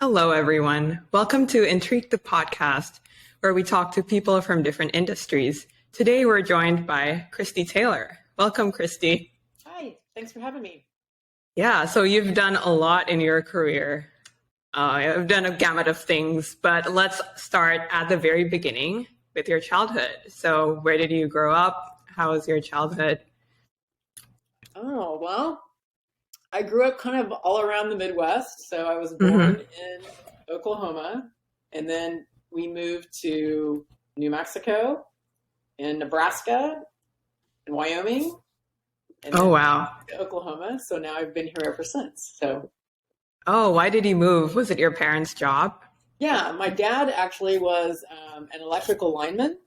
Hello, everyone. Welcome to Intrigue the podcast, where we talk to people from different industries. Today, we're joined by Christy Taylor. Welcome, Christy. Hi, thanks for having me. Yeah, so you've done a lot in your career. You've done a gamut of things, but let's start at the very beginning with your childhood. So, where did you grow up? How was your childhood? Oh, well, I grew up kind of all around the Midwest. So I was born in Oklahoma, and then we moved to New Mexico and Nebraska and Wyoming. And Oh, wow. to Oklahoma. So now I've been here ever since. So, Oh, why did you move? Was it your parents' job? yeah, my dad actually was an electrical lineman.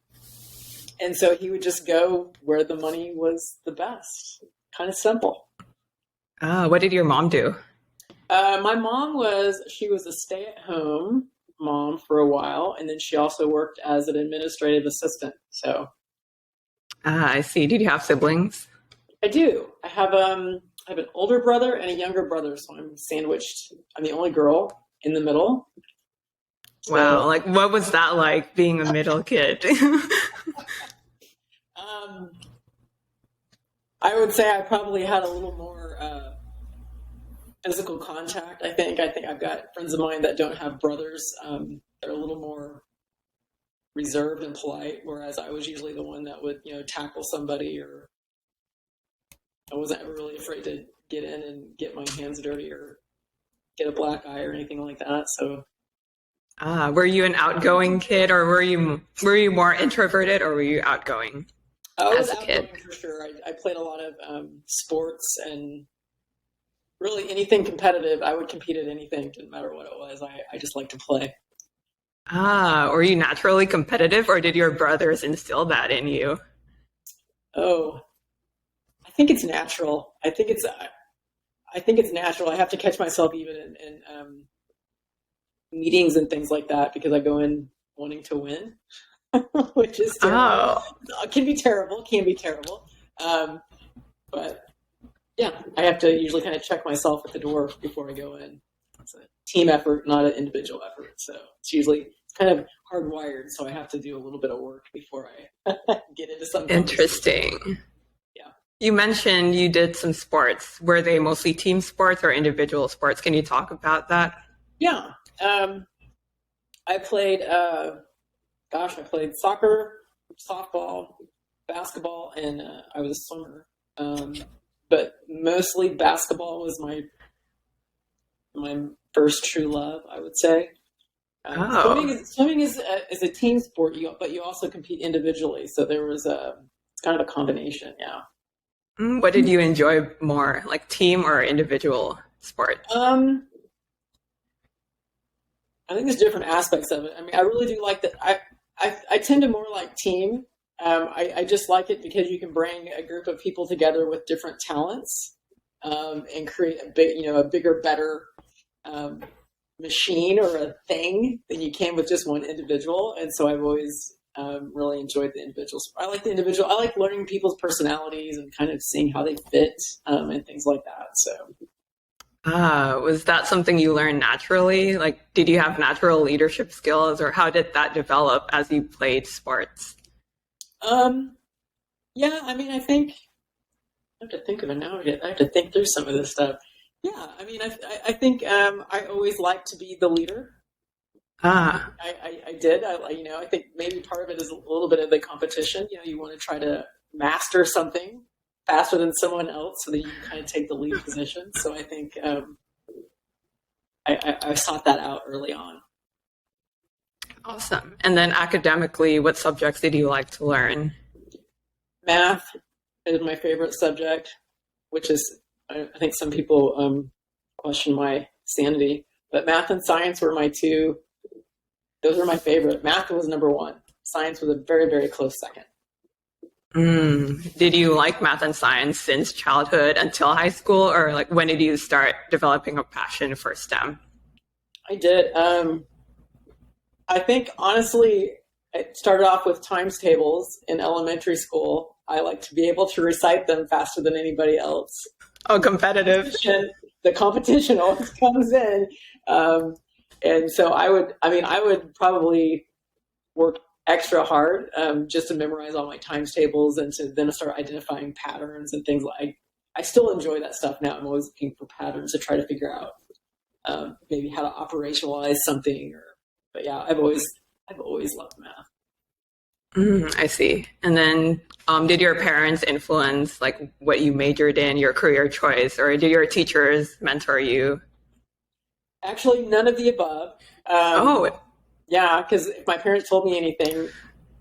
And so he would just go where the money was the best. Kind of simple. What did your mom do? My mom she was a stay-at-home mom for a while, and then she also worked as an administrative assistant. So I see. Did you have siblings? I do. I have an older brother and a younger brother, so I'm sandwiched. I'm the only girl in the middle. So, Wow, like what was that like being a middle kid? I would say I probably had a little more physical contact. I think I've got friends of mine that don't have brothers. They're a little more reserved and polite, whereas I was usually the one that would, tackle somebody, or I wasn't ever really afraid to get in and get my hands dirty or get a black eye or anything like that. So, Were you an outgoing kid, or were you more introverted, or were you outgoing? I was as a outgoing kid? for sure. I played a lot of sports, and really anything competitive. I would compete at anything, didn't matter what it was. I just like to play. Were you naturally competitive, or did your brothers instill that in you? Oh, I think it's natural. I think it's natural. I have to catch myself even in meetings and things like that, because I go in wanting to win, which is terrible. Can be terrible. But yeah, I have to usually kind of check myself at the door before I go in. It's a team effort, not an individual effort. So it's kind of hardwired. So I have to do a little bit of work before I get into something. Interesting. Yeah. You mentioned you did some sports. Were they mostly team sports or individual sports? Can you talk about that? Yeah. I played, I played soccer, softball, basketball, and I was a swimmer. But mostly basketball was my first true love, I would say. Swimming is a team sport, but you also compete individually. So it's kind of a combination. Yeah. What did you enjoy more, like team or individual sport? I think there's different aspects of it. I mean, I really do like that. I tend to more like team. I just like it because you can bring a group of people together with different talents, and create a bigger, better machine or a thing than you can with just one individual. And so I've always really enjoyed the individuals. I like the individual. I like learning people's personalities and kind of seeing how they fit, and things like that. So. Was that something you learned naturally? Like, did you have natural leadership skills, or how did that develop as you played sports? Yeah, I mean, I think I have to think of it now. I have to think through some of this stuff. Yeah, I mean, I think I always liked to be the leader. I did. I think maybe part of it is a little bit of the competition. You want to try to master something faster than someone else so that you can kind of take the lead position. So I think I sought that out early on. Awesome. And then academically, what subjects did you like to learn? Math is my favorite subject, which is, I think some people question my sanity, but math and science were those were my favorite. Math was number one. Science was a very, very close second. Did you like math and science since childhood until high school, or like when did you start developing a passion for STEM? I did. I think honestly, it started off with times tables in elementary school. I like to be able to recite them faster than anybody else. Oh, competitive. The competition always comes in. And so I would probably work extra hard just to memorize all my times tables and to then start identifying patterns and things like. I still enjoy that stuff now. I'm always looking for patterns to try to figure out maybe how to operationalize something. But yeah, I've always loved math. I see. And then, did your parents influence like what you majored in, your career choice, or did your teachers mentor you? Actually, none of the above. Yeah, because if my parents told me anything,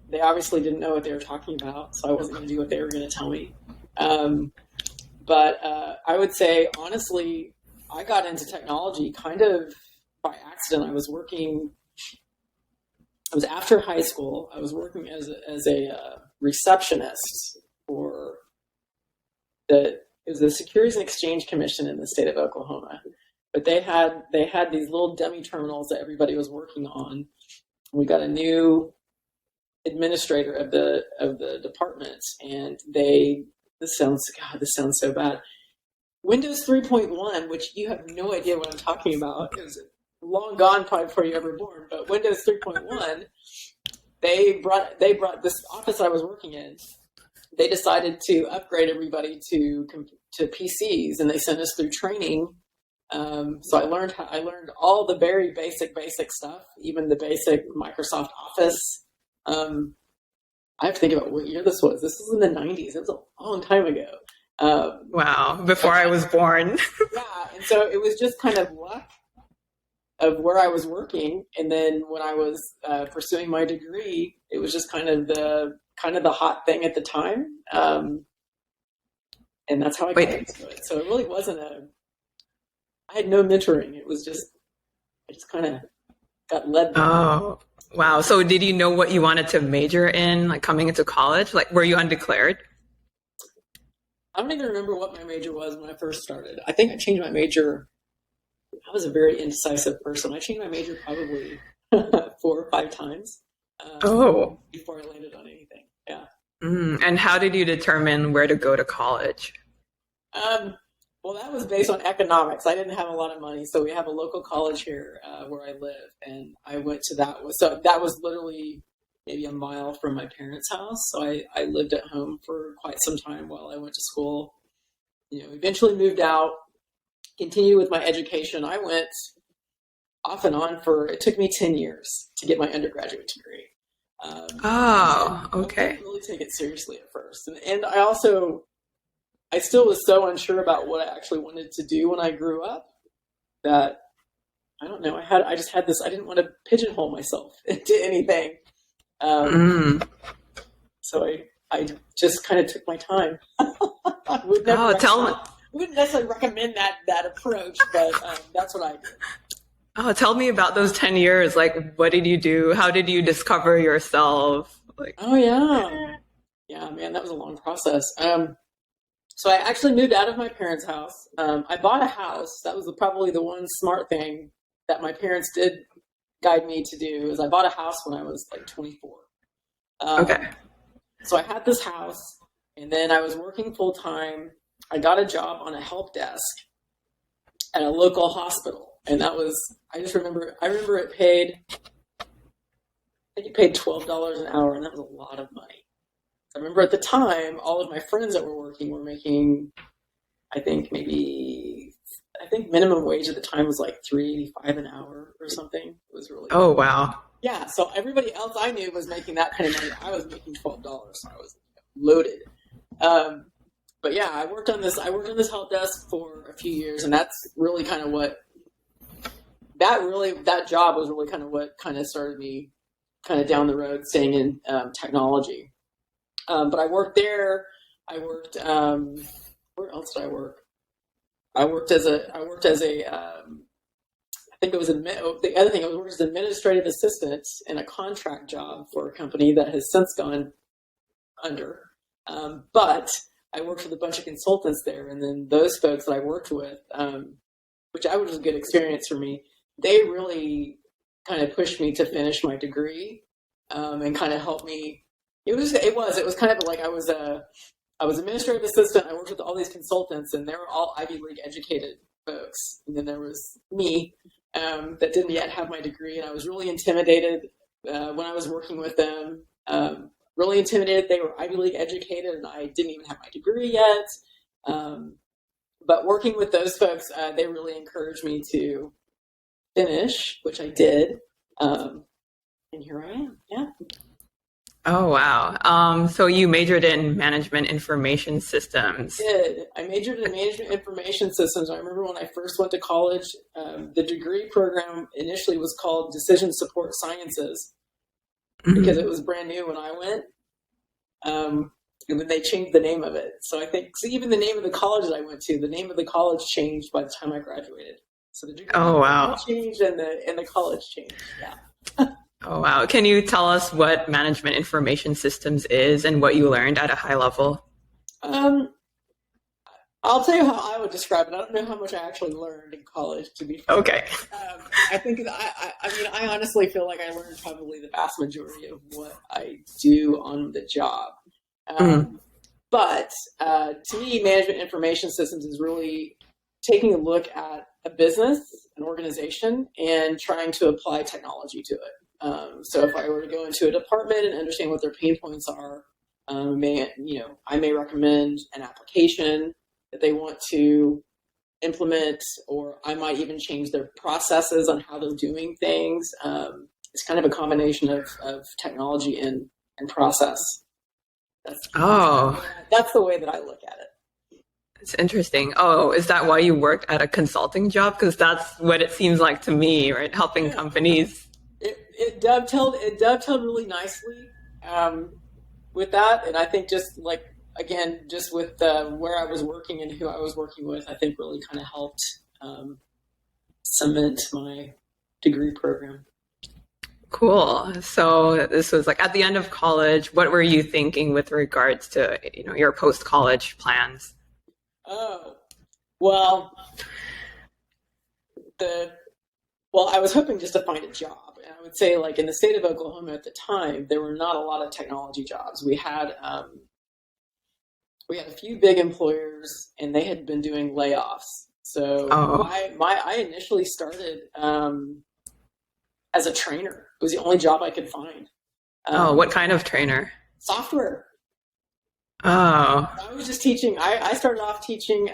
they obviously didn't know what they were talking about, so I wasn't going to do what they were going to tell me. But I would say, honestly, I got into technology kind of by accident. I was after high school. I was working as a receptionist for it was the Securities and Exchange Commission in the state of Oklahoma. But they had these little dummy terminals that everybody was working on. We got a new administrator of the departments, and this sounds so bad. Windows 3.1, which you have no idea what I'm talking about, it was long gone probably before you ever born. But Windows 3.1, they brought this office I was working in. They decided to upgrade everybody to PCs, and they sent us through training. So I learned all the very basic stuff, even the basic Microsoft Office. I have to think about what year this was. This was in the 90s. It was a long time ago. Wow, before I was born. Yeah, and so it was just kind of luck of where I was working, and then when I was pursuing my degree, it was just kind of the hot thing at the time, and that's how I got into it. So it really wasn't I had no mentoring. It was I just kind of got led. Oh, wow. So did you know what you wanted to major in, like coming into college? Like, were you undeclared? I don't even remember what my major was when I first started. I think I changed my major. I was a very indecisive person. I changed my major probably 4 or 5 times before I landed on anything. Yeah. And how did you determine where to go to college? Well, that was based on economics. I didn't have a lot of money, so we have a local college here where I live, and I went to that. So that was literally maybe a mile from my parents' house. So I lived at home for quite some time while I went to school. Eventually moved out, continued with my education. I went off and on it took me 10 years to get my undergraduate degree. Okay. I didn't really take it seriously at first. And I still was so unsure about what I actually wanted to do when I grew up that, I don't know, I just had this, I didn't want to pigeonhole myself into anything. So I just kind of took my time. I wouldn't necessarily recommend that approach, but that's what I did. Oh, tell me about those 10 years. Like, what did you do? How did you discover yourself? Oh, yeah. Yeah, man, that was a long process. So I actually moved out of my parents' house. I bought a house. That was probably the one smart thing that my parents did guide me to do, is I bought a house when I was like 24. Okay. So I had this house, and then I was working full time. I got a job on a help desk at a local hospital. And I remember it paid, I think it paid $12 an hour, and that was a lot of money. I remember at the time, all of my friends that were working were making, I think minimum wage at the time was like $3.85 an hour or something. It was really Oh, wow. Yeah, so everybody else I knew was making that kind of money. I was making $12, so I was loaded. But yeah, I worked on this help desk for a few years, and that's really kind of that job was really kind of what kind of started me kind of down the road staying in technology. But I worked there. I worked, where else did I work? I worked as a, I think it was the other thing, I worked as an administrative assistant in a contract job for a company that has since gone under. But I worked with a bunch of consultants there, and then those folks that I worked with, which was a good experience for me, they really kind of pushed me to finish my degree, and kind of helped me. It was kind of like I was administrative assistant. I worked with all these consultants, and they were all Ivy League educated folks. And then there was me, that didn't yet have my degree, and I was really intimidated when I was working with them. Really intimidated. They were Ivy League educated, and I didn't even have my degree yet. But working with those folks, they really encouraged me to finish, which I did. And here I am. Yeah. Oh, wow. So you majored in management information systems. I did. I majored in management information systems. I remember when I first went to college, the degree program initially was called Decision Support Sciences because it was brand new when I went. And then they changed the name of it. So I think, even the name of the college that I went to, the name of the college changed by the time I graduated. So the degree changed and the college changed. Yeah. Oh, wow. Can you tell us what management information systems is and what you learned at a high level? I'll tell you how I would describe it. I don't know how much I actually learned in college, to be fair. Okay. I think, I honestly feel like I learned probably the vast majority of what I do on the job. But to me, management information systems is really taking a look at a business, an organization, and trying to apply technology to it. So if I were to go into a department and understand what their pain points are, I may recommend an application that they want to implement, or I might even change their processes on how they're doing things. It's kind of a combination of technology and process. That's the way that I look at it. It's interesting. Oh, is that why you worked at a consulting job? Because that's what it seems like to me, right? Helping companies. It dovetailed really nicely with that, and I think just with where I was working and who I was working with, I think really kind of helped cement my degree program. Cool. So this was like at the end of college. What were you thinking with regards to your post-college plans? Oh, well, I was hoping just to find a job. And I would say, like, in the state of Oklahoma at the time, there were not a lot of technology jobs. We had a few big employers, and they had been doing layoffs. So I initially started as a trainer. It was the only job I could find. What kind of trainer? Software. Oh. I was just teaching. I started off teaching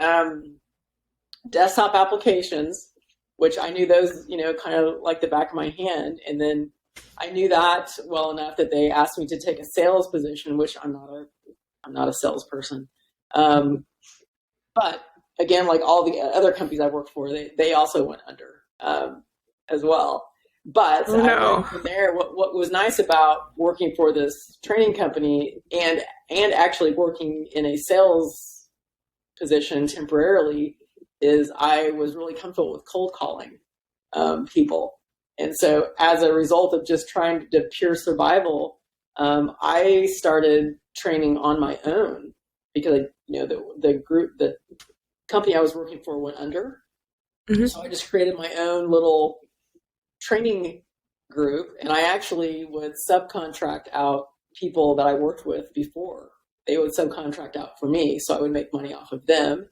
desktop applications, which I knew those, kind of like the back of my hand. And then I knew that well enough that they asked me to take a sales position, which I'm not a salesperson. But again, like all the other companies I worked for, they also went under as well. But I went from there. What was nice about working for this training company and actually working in a sales position temporarily is I was really comfortable with cold calling people. And so as a result of just trying to pure survival, I started training on my own because, the company I was working for went under. Mm-hmm. So I just created my own little training group, and I actually would subcontract out people that I worked with before. They would subcontract out for me, so I would make money off of them.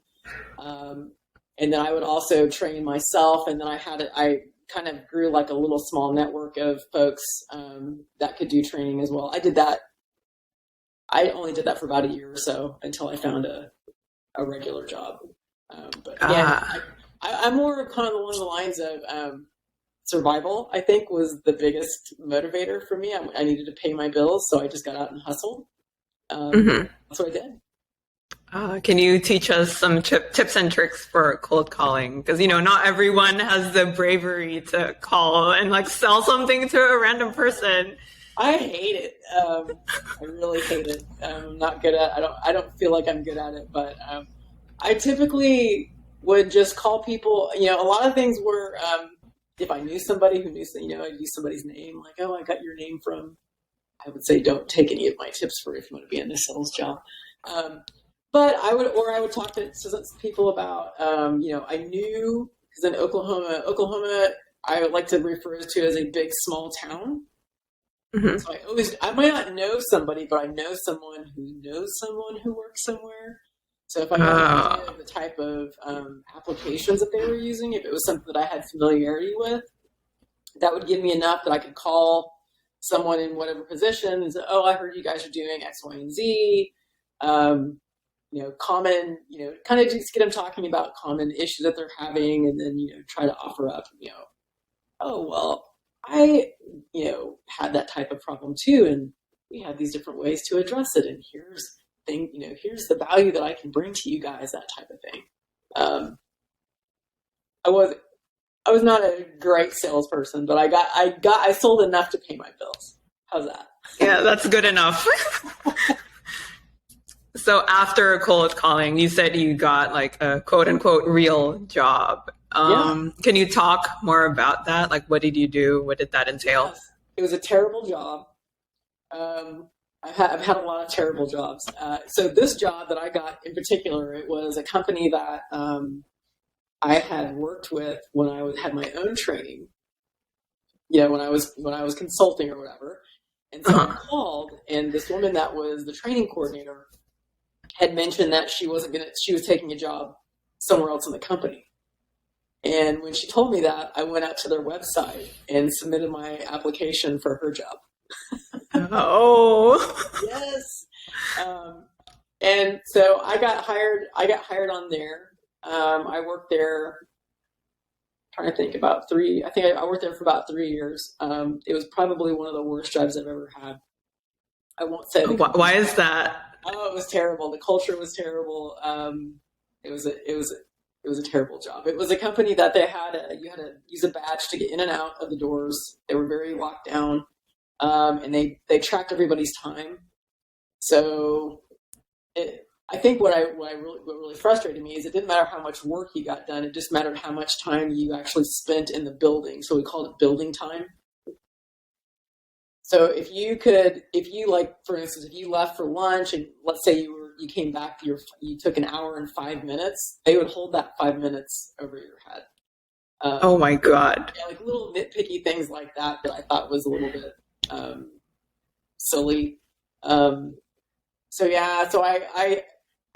And then I would also train myself, and then I kind of grew like a little small network of folks that could do training as well. I only did that for about a year or so until I found a regular job. But again, I'm more of kind of one of the lines of survival, I think, was the biggest motivator for me. I needed to pay my bills, so I just got out and hustled. That's what I did. Can you teach us some tips and tricks for cold calling? Because, not everyone has the bravery to call and like sell something to a random person. I hate it. I really hate it. I'm not good at it. I don't feel like I'm good at it, but I typically would just call people. A lot of things were, if I knew somebody who knew, I'd use somebody's name, like, oh, I got your name from, I would say, don't take any of my tips for if you want to be in a sales job. But I would talk to some people about, I knew, because in Oklahoma, I would like to refer to as a big, small town. Mm-hmm. So I might not know somebody, but I know someone who knows someone who works somewhere. So if I got an idea of the type of applications that they were using, if it was something that I had familiarity with, that would give me enough that I could call someone in whatever position and say, oh, I heard you guys are doing X, Y, and Z. Common, kind of just get them talking about common issues that they're having, and then, try to offer up, oh, well, I, had that type of problem too, and we have these different ways to address it, and here's the value that I can bring to you guys, that type of thing. I was not a great salesperson, but I sold enough to pay my bills. How's that? Yeah, that's good enough. So after cold calling, you said you got like a quote unquote real job. Can you talk more about that? Like, what did you do? What did that entail? Yes. It was a terrible job. I've had a lot of terrible jobs. So this job that I got in particular, it was a company that I had worked with when I had my own training. When I was consulting or whatever. And so I called, and this woman that was the training coordinator had mentioned that she was taking a job somewhere else in the company. And when she told me that, I went out to their website and submitted my application for her job. Oh. Yes. And so I got hired on there. I worked there, trying to think, about I worked there for about 3 years. It was probably one of the worst jobs I've ever had. I won't say. Why is that? Oh, it was terrible. The culture was terrible. It was a terrible job. It was a company that you had to use a badge to get in and out of the doors. They were very locked down, and they tracked everybody's time. So I think what really frustrated me is it didn't matter how much work you got done. It just mattered how much time you actually spent in the building. So we called it building time. So if you for instance, if you left for lunch and let's say you came back, you took an hour and 5 minutes, they would hold that 5 minutes over your head. Oh my God. Yeah, like little nitpicky things like that I thought was a little bit silly. So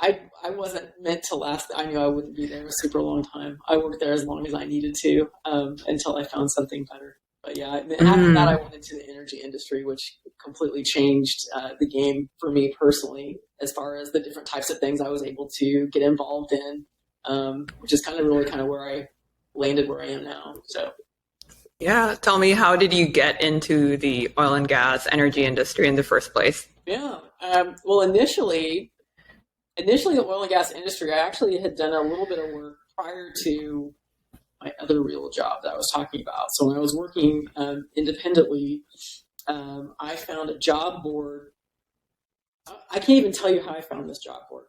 I wasn't meant to last. I knew I wouldn't be there a super long time. I worked there as long as I needed to until I found something better. But yeah, after that, I went into the energy industry, which completely changed the game for me personally, as far as the different types of things I was able to get involved in, which is kind of where I landed where I am now. So. Yeah. Tell me, how did you get into the oil and gas energy industry in the first place? Yeah. Well, initially the oil and gas industry, I actually had done a little bit of work prior to my other real job that I was talking about. So when I was working independently, I found a job board. I can't even tell you how I found this job board.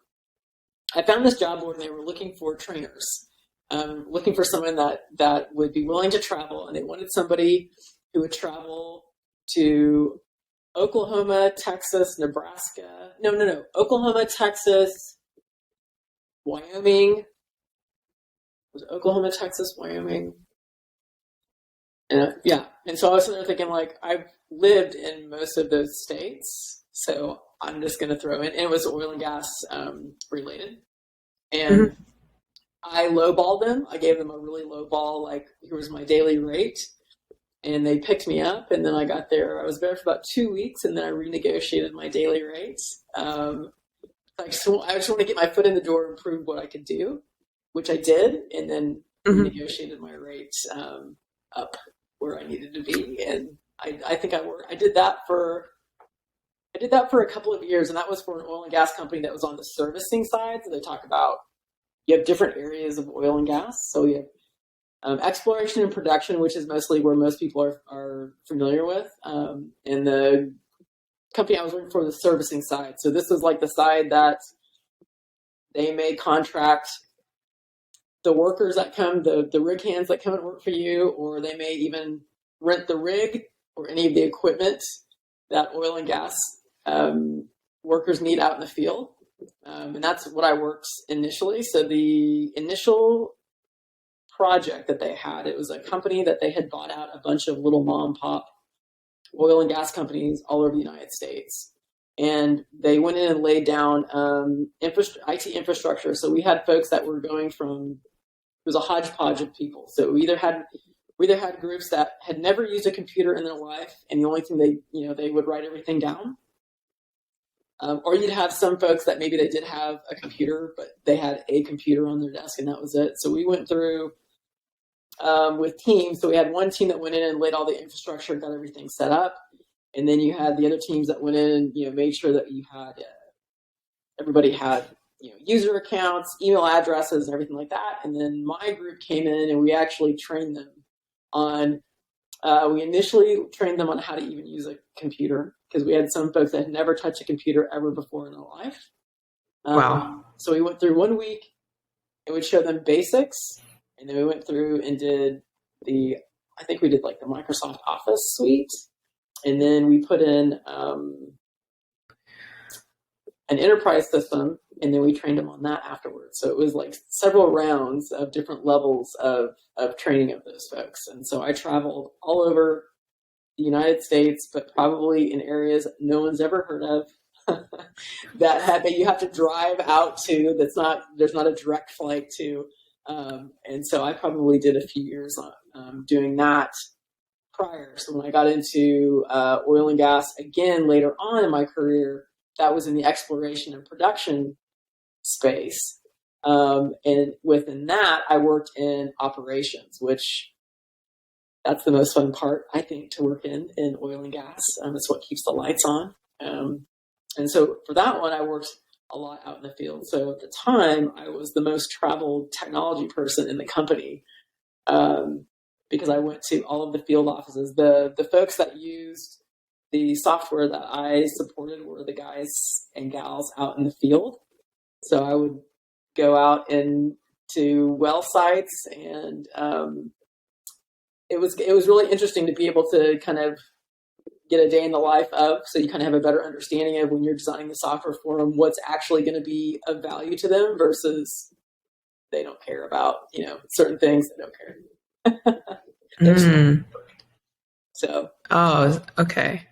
I found this job board and they were looking for trainers, looking for someone that would be willing to travel. And they wanted somebody who would travel to Oklahoma, Texas, Nebraska. No. Oklahoma, Texas, Wyoming. Was it Oklahoma, Texas, Wyoming? And And so I was sitting there thinking, like, I've lived in most of those states, so I'm just going to throw in. And it was oil and gas related. And I lowballed them. I gave them a really low ball, like, here was my daily rate. And they picked me up, and then I got there. I was there for about 2 weeks, and then I renegotiated my daily rates. I just want to get my foot in the door and prove what I could do, which I did, and then negotiated my rates up where I needed to be. And I think I did that for a couple of years, and that was for an oil and gas company that was on the servicing side. So they talk about, you have different areas of oil and gas. So you have exploration and production, which is mostly where most people are familiar with. And the company I was working for, the servicing side. So this was like the side that they may contract the workers that come, the rig hands that come and work for you, or they may even rent the rig or any of the equipment that oil and gas workers need out in the field. And that's what I worked initially. So the initial project that they had, it was a company that they had bought out a bunch of little mom and pop oil and gas companies all over the United States. and they went in and laid down IT infrastructure. So we had folks that were going from, it was a hodgepodge of people. So we either had groups that had never used a computer in their life, and the only thing they would write everything down. Or you'd have some folks that maybe they did have a computer, but they had a computer on their desk and that was it. So we went through with teams. So we had one team that went in and laid all the infrastructure, got everything set up. And then you had the other teams that went in and, made sure that you had, everybody had, user accounts, email addresses, and everything like that. And then my group came in and we actually trained them on, we initially trained them on how to even use a computer, because we had some folks that had never touched a computer ever before in their life. Wow. So we went through 1 week and we'd show them basics. And then we went through and did I think we did like the Microsoft Office suite. And then we put in an enterprise system, and then we trained them on that afterwards. So it was like several rounds of different levels of training of those folks. And so I traveled all over the United States, but probably in areas no one's ever heard of that you have to drive out to. There's not a direct flight to. And so I probably did a few years doing that prior. So when I got into oil and gas again later on in my career, that was in the exploration and production space. And within that, I worked in operations, which that's the most fun part, I think, to work in oil and gas. It's what keeps the lights on. And so for that one, I worked a lot out in the field. So at the time, I was the most traveled technology person in the company, because I went to all of the field offices. The folks that used the software that I supported were the guys and gals out in the field. So I would go out to well sites, and it was really interesting to be able to kind of get a day in the life of, so you kind of have a better understanding of when you're designing the software for them, what's actually going to be of value to them versus they don't care about, certain things. They don't care. So. Oh, okay.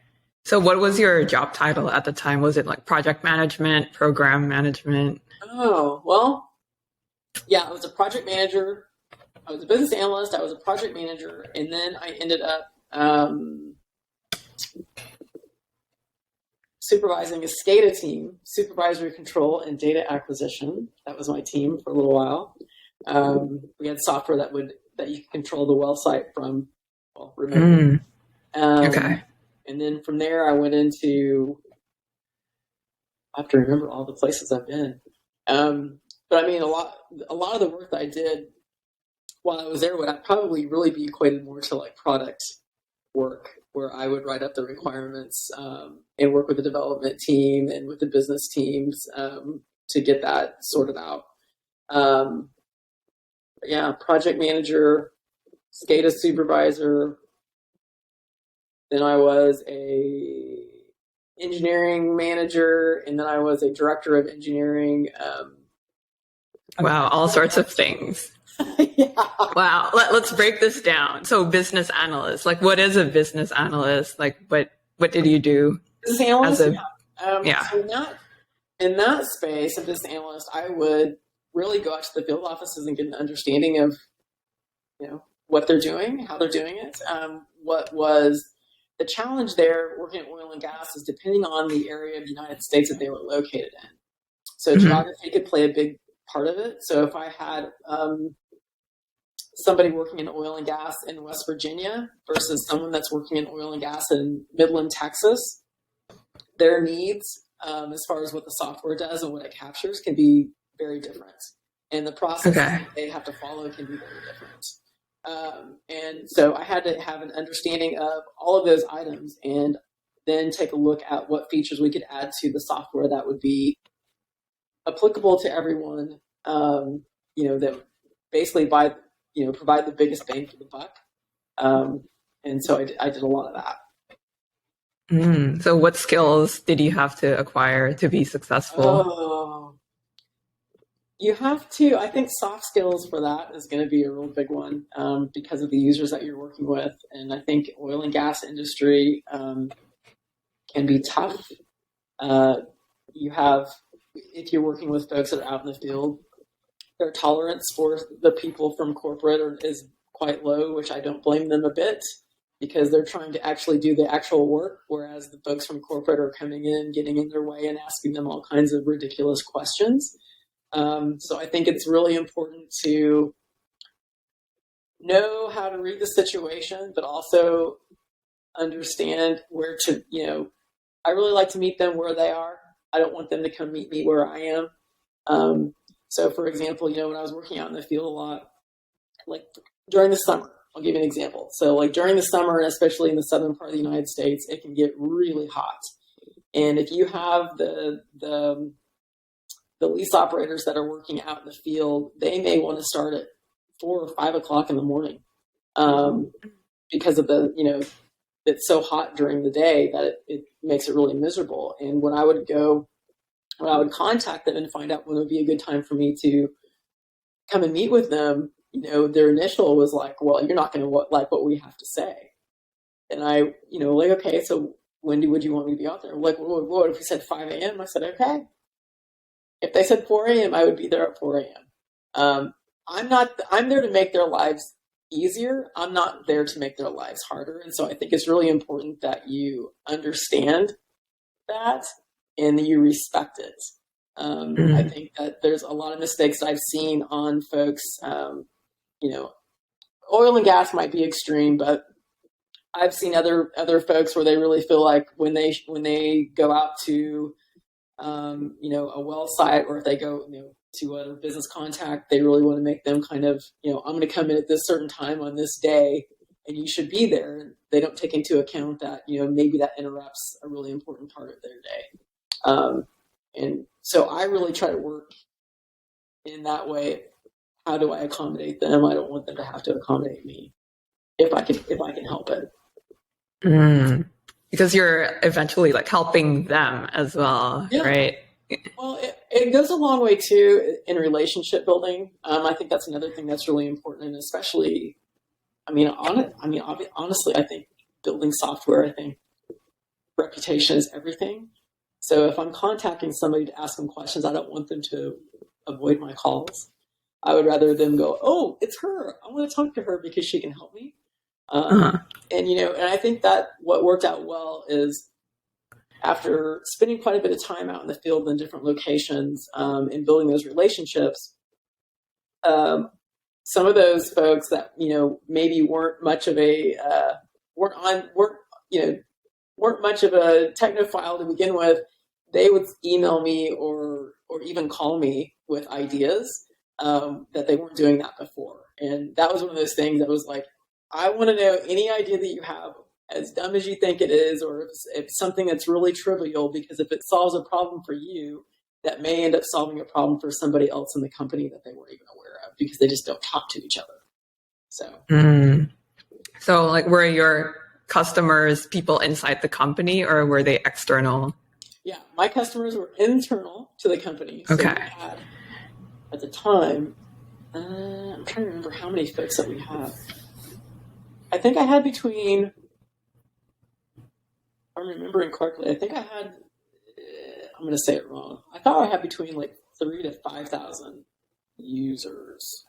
So what was your job title at the time? Was it like project management, program management? Oh, well, yeah, I was a project manager. I was a business analyst. I was a project manager. And then I ended up supervising a SCADA team, supervisory control and data acquisition. That was my team for a little while. We had software that you could control the well site from remotely. Okay. And then from there, I went into, I have to remember all the places I've been. But I mean, a lot of the work that I did while I was there would probably really be equated more to like product work, where I would write up the requirements and work with the development team and with the business teams to get that sorted out. Yeah, project manager, SCADA supervisor. Then I was a engineering manager, and then I was a director of engineering. Wow, all sorts of things. Yeah. Wow, let's break this down. So business analyst, like what is a business analyst? Like what did you do? Business analyst? Yeah. So in that space, a business analyst, I would really go out to the field offices and get an understanding of, what they're doing, how they're doing it. What was the challenge there working in oil and gas is depending on the area of the United States that they were located in. So geography could play a big part of it. So if I had somebody working in oil and gas in West Virginia versus someone that's working in oil and gas in Midland, Texas, their needs as far as what the software does and what it captures can be very different. And the process that they have to follow can be very different. And so I had to have an understanding of all of those items and then take a look at what features we could add to the software that would be applicable to everyone, that basically provide the biggest bang for the buck. And so I did a lot of that. So what skills did you have to acquire to be successful? You have to, I think soft skills for that is going to be a real big one because of the users that you're working with. And I think oil and gas industry can be tough You have, if you're working with folks that are out in the field, their tolerance for the people from corporate is quite low, which I don't blame them a bit, because they're trying to actually do the actual work, whereas the folks from corporate are coming in, getting in their way, and asking them all kinds of ridiculous questions. So I think it's really important to know how to read the situation, but also understand where to, I really like to meet them where they are. I don't want them to come meet me where I am. So for example, when I was working out in the field a lot, like during the summer, I'll give you an example. So like during the summer, and especially in the southern part of the United States, it can get really hot. And if you have the lease operators that are working out in the field, they may want to start at 4 or 5 o'clock in the morning, because of it's so hot during the day that it makes it really miserable. And when I would contact them and find out when would be a good time for me to come and meet with them, their initial was like, well, you're not going to like what we have to say. And I, like, okay, so when would you want me to be out there? Like, what if we said 5 a.m.? I said, okay. If they said 4 a.m., I would be there at 4 a.m. I'm there to make their lives easier. I'm not there to make their lives harder. And so I think it's really important that you understand that and that you respect it. I think that there's a lot of mistakes that I've seen on folks. Oil and gas might be extreme, but I've seen other folks where they really feel like when they go out to a well site, or if they go to a business contact, they really want to make them kind of, I'm going to come in at this certain time on this day and you should be there. They don't take into account that, maybe that interrupts a really important part of their day. And so I really try to work in that way. How do I accommodate them? I don't want them to have to accommodate me if I can help it. Because you're eventually like helping them as well, yeah. Right? Well, it goes a long way too in relationship building. I think that's another thing that's really important, and especially, honestly, I think building software, I think reputation is everything. So if I'm contacting somebody to ask them questions, I don't want them to avoid my calls. I would rather them go, oh, it's her. I want to talk to her because she can help me. And I think that what worked out well is, after spending quite a bit of time out in the field in different locations, and building those relationships, some of those folks that maybe weren't much of a technophile to begin with, they would email me or even call me with ideas that they weren't doing that before. And that was one of those things that was like, I want to know any idea that you have, as dumb as you think it is, or if it's something that's really trivial, because if it solves a problem for you, that may end up solving a problem for somebody else in the company that they weren't even aware of, because they just don't talk to each other. So like, were your customers people inside the company, or were they external? Yeah, my customers were internal to the company. So okay. We had, at the time, I'm trying to remember how many folks that we had. I think I had between, if I'm remembering correctly, I think I had, I'm going to say it wrong. I thought I had between like 3,000 to 5,000 users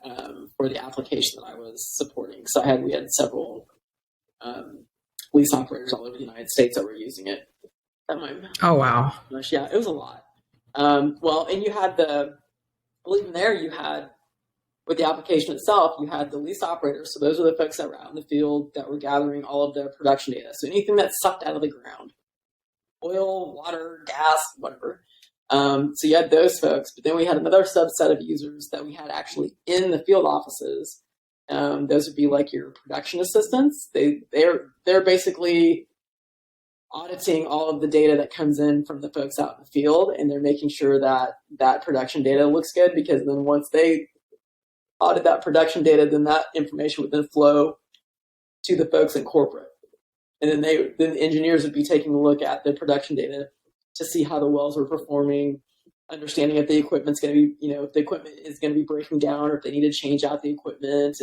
for the application that I was supporting. So we had several lease operators all over the United States that were using it. Oh, wow. Yeah, it was a lot. And you had even there, you had, with the application itself, you had the lease operators. So those are the folks that were out in the field that were gathering all of the production data. So anything that's sucked out of the ground, oil, water, gas, whatever. So you had those folks, but then we had another subset of users that we had actually in the field offices. Those would be like your production assistants. They're basically auditing all of the data that comes in from the folks out in the field, and they're making sure that that production data looks good, because then once they audit that production data, then that information would then flow to the folks in corporate. And then the engineers would be taking a look at the production data to see how the wells were performing, understanding if the equipment's going to be, if the equipment is going to be breaking down, or if they need to change out the equipment,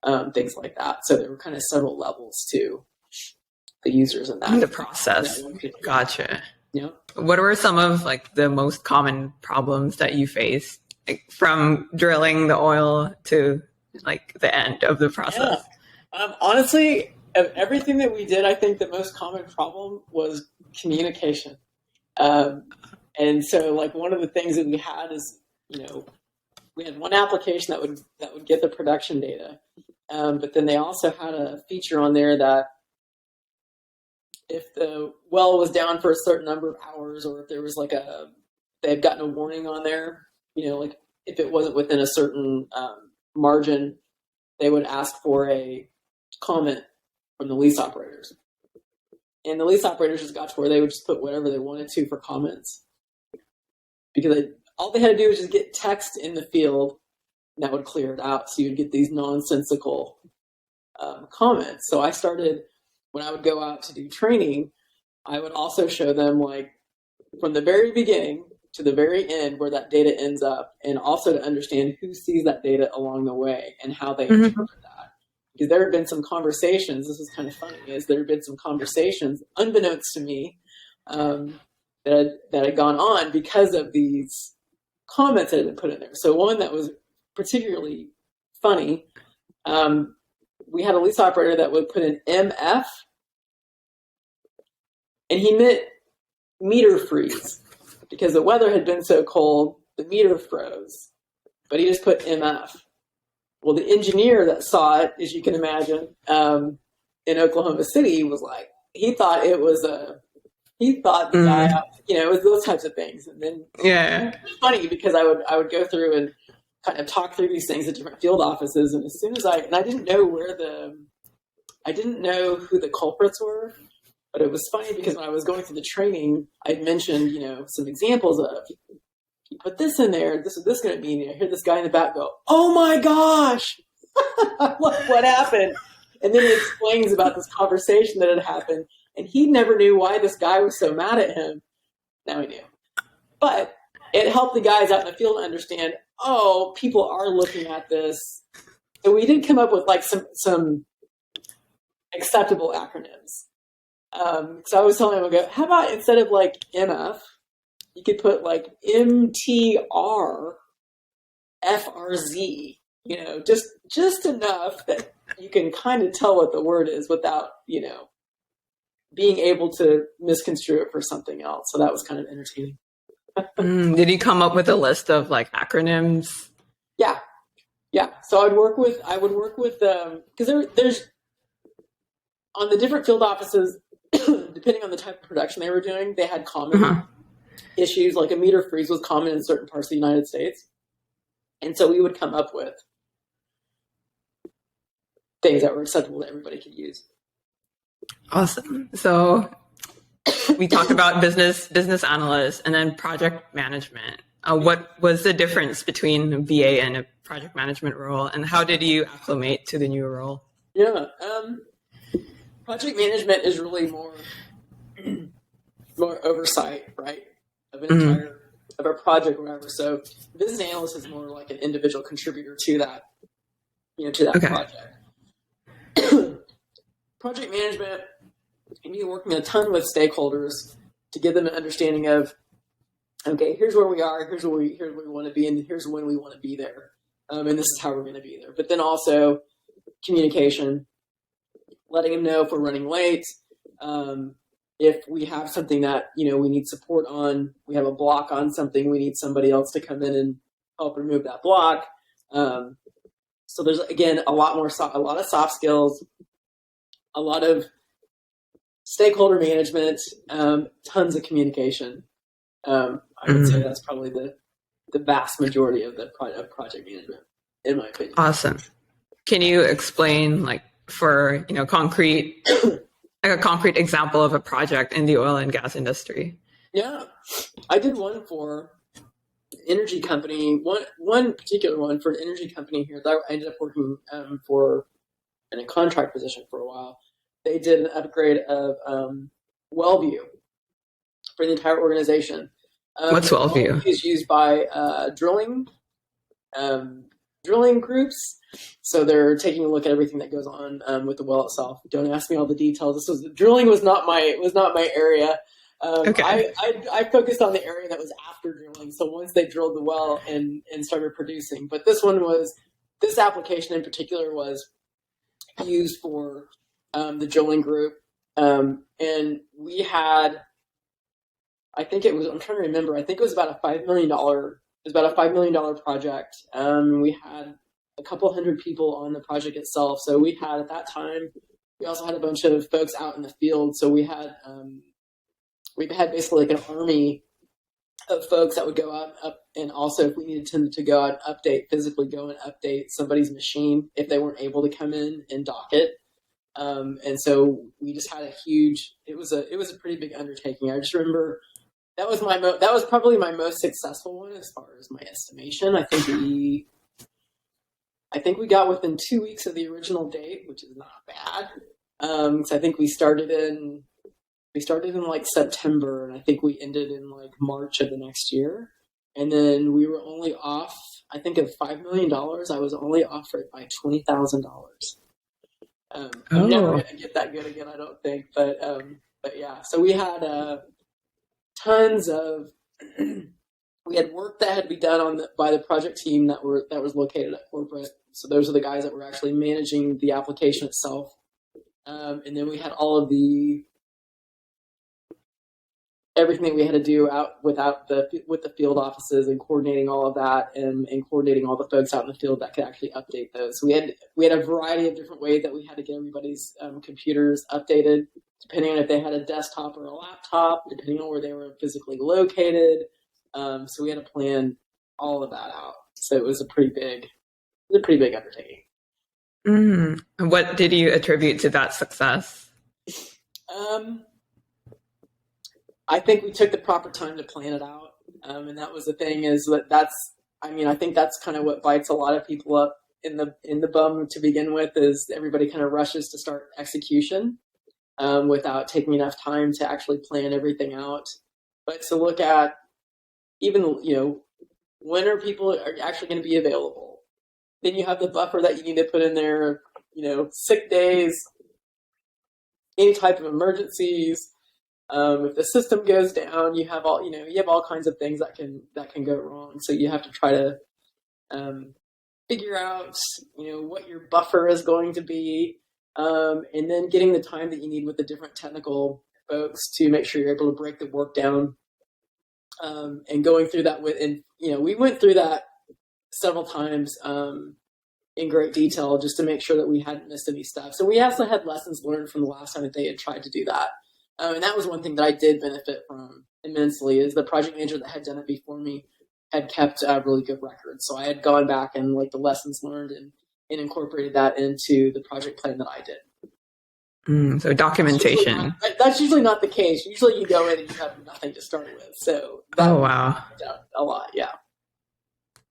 and things like that. So there were kind of several levels to the users in that. The process. Gotcha. Yeah. What were some of like the most common problems that you faced, like, from drilling the oil to like the end of the process? Yeah. Honestly, of everything that we did, I think the most common problem was communication. And so, like, one of the things that we had is, we had one application that would get the production data, but then they also had a feature on there that if the well was down for a certain number of hours, or if there was like they had gotten a warning on there, like if it wasn't within a certain margin, they would ask for a comment from the lease operators. And the lease operators just got to where they would just put whatever they wanted to for comments, because all they had to do was just get text in the field, and that would clear it out. So you'd get these nonsensical comments. So I started, when I would go out to do training, I would also show them, like, from the very beginning to the very end where that data ends up, and also to understand who sees that data along the way and how they interpret that. Because there have been some conversations, this is kind of funny, there have been some conversations, unbeknownst to me, that had gone on because of these comments that had been put in there. So one that was particularly funny, we had a lease operator that would put in MF, and he meant meter freeze, because the weather had been so cold, the meter froze, but he just put MF. Well, the engineer that saw it, as you can imagine, in Oklahoma City, was like, he thought the guy, it was those types of things. And then it's funny because I would go through and kind of talk through these things at different field offices, and as soon as I didn't know I didn't know who the culprits were, but it was funny because when I was going through the training, I'd mentioned, some examples of, you put this in there, this is this going to mean. I hear this guy in the back go, "Oh my gosh, what happened?" And then he explains about this conversation that had happened, and he never knew why this guy was so mad at him. Now he knew, but it helped the guys out in the field to understand, oh, people are looking at this. So we did come up with like some acceptable acronyms. So I was telling him, I go, how about instead of like MF, you could put like MTR FRZ, just enough that you can kind of tell what the word is without, being able to misconstrue it for something else. So that was kind of entertaining. Did you come up with a list of like acronyms? Yeah. So I would work with because there's on the different field offices, depending on the type of production they were doing, they had common issues. Like a meter freeze was common in certain parts of the United States, and so we would come up with things that were acceptable that everybody could use. Awesome. So we talked about business analyst and then project management. What was the difference between a BA and a project management role, and how did you acclimate to the new role? Yeah, project management is really more oversight, right, of an entire of a project or whatever. So business analyst is more like an individual contributor to that, project. Project management, and you're working a ton with stakeholders to give them an understanding of, okay, here's where we are, here's where we want to be, and here's when we want to be there, and this is how we're going to be there. But then also communication, letting them know if we're running late, if we have something that we need support on, we have a block on something, we need somebody else to come in and help remove that block. So there's again a lot of soft skills, a lot of stakeholder management, tons of communication. I would say that's probably the vast majority of the project management, in my opinion. Awesome. Can you explain, like, for concrete, like a concrete example of a project in the oil and gas industry? Yeah, I did one for an energy company. One particular one for an energy company here that I ended up working for in a contract position for a while. They did an upgrade of WellView for the entire organization. What's WellView? WellView is used by drilling groups. So they're taking a look at everything that goes on with the well itself. Don't ask me all the details. Drilling was not my area, Okay. I focused on the area that was after drilling. So once they drilled the well and started producing, but this application in particular was used for the drilling group. And we had, I'm trying to remember, I think it was about a $5 million, project. We had a couple hundred people on the project itself. So we had, at that time, we also had a bunch of folks out in the field. So we had basically like an army of folks that would go out and also if we needed to go out and physically go and update somebody's machine if they weren't able to come in and dock it. And so we just had it was a pretty big undertaking. I just remember that was probably my most successful one as far as my estimation. I think we got within 2 weeks of the original date, which is not bad. So I think we started in like September, and I think we ended in like March of the next year. And then we were only off, I think, of $5 million. I was only offered by $20,000. I'm never going to get that good again, I don't think. But yeah, so we had tons of we had work that had to be done by the project team that was located at corporate. So those are the guys that were actually managing the application itself. And then we had all of everything we had to do with the field offices and coordinating all of that and coordinating all the folks out in the field that could actually update those. So we had a variety of different ways that we had to get everybody's computers updated, depending on if they had a desktop or a laptop, depending on where they were physically located. So we had to plan all of that out. So it was a pretty big undertaking. What did you attribute to that success? I think we took the proper time to plan it out. And that was the thing I think that's kind of what bites a lot of people up in the bum to begin with, is everybody kind of rushes to start execution without taking enough time to actually plan everything out. But to look at even, when are people actually going to be available? Then you have the buffer that you need to put in there, sick days, any type of emergencies. If the system goes down, you have all kinds of things that can go wrong. So you have to try to figure out, what your buffer is going to be, and then getting the time that you need with the different technical folks to make sure you're able to break the work down, and going through that we went through that several times in great detail just to make sure that we hadn't missed any steps. And we also had lessons learned from the last time that they had tried to do that. And that was one thing that I did benefit from immensely, is the project manager that had done it before me had kept really good records. So I had gone back and the lessons learned and incorporated that into the project plan that I did. So documentation. That's usually not the case. Usually you go in and you have nothing to start with. So wow. A lot, yeah.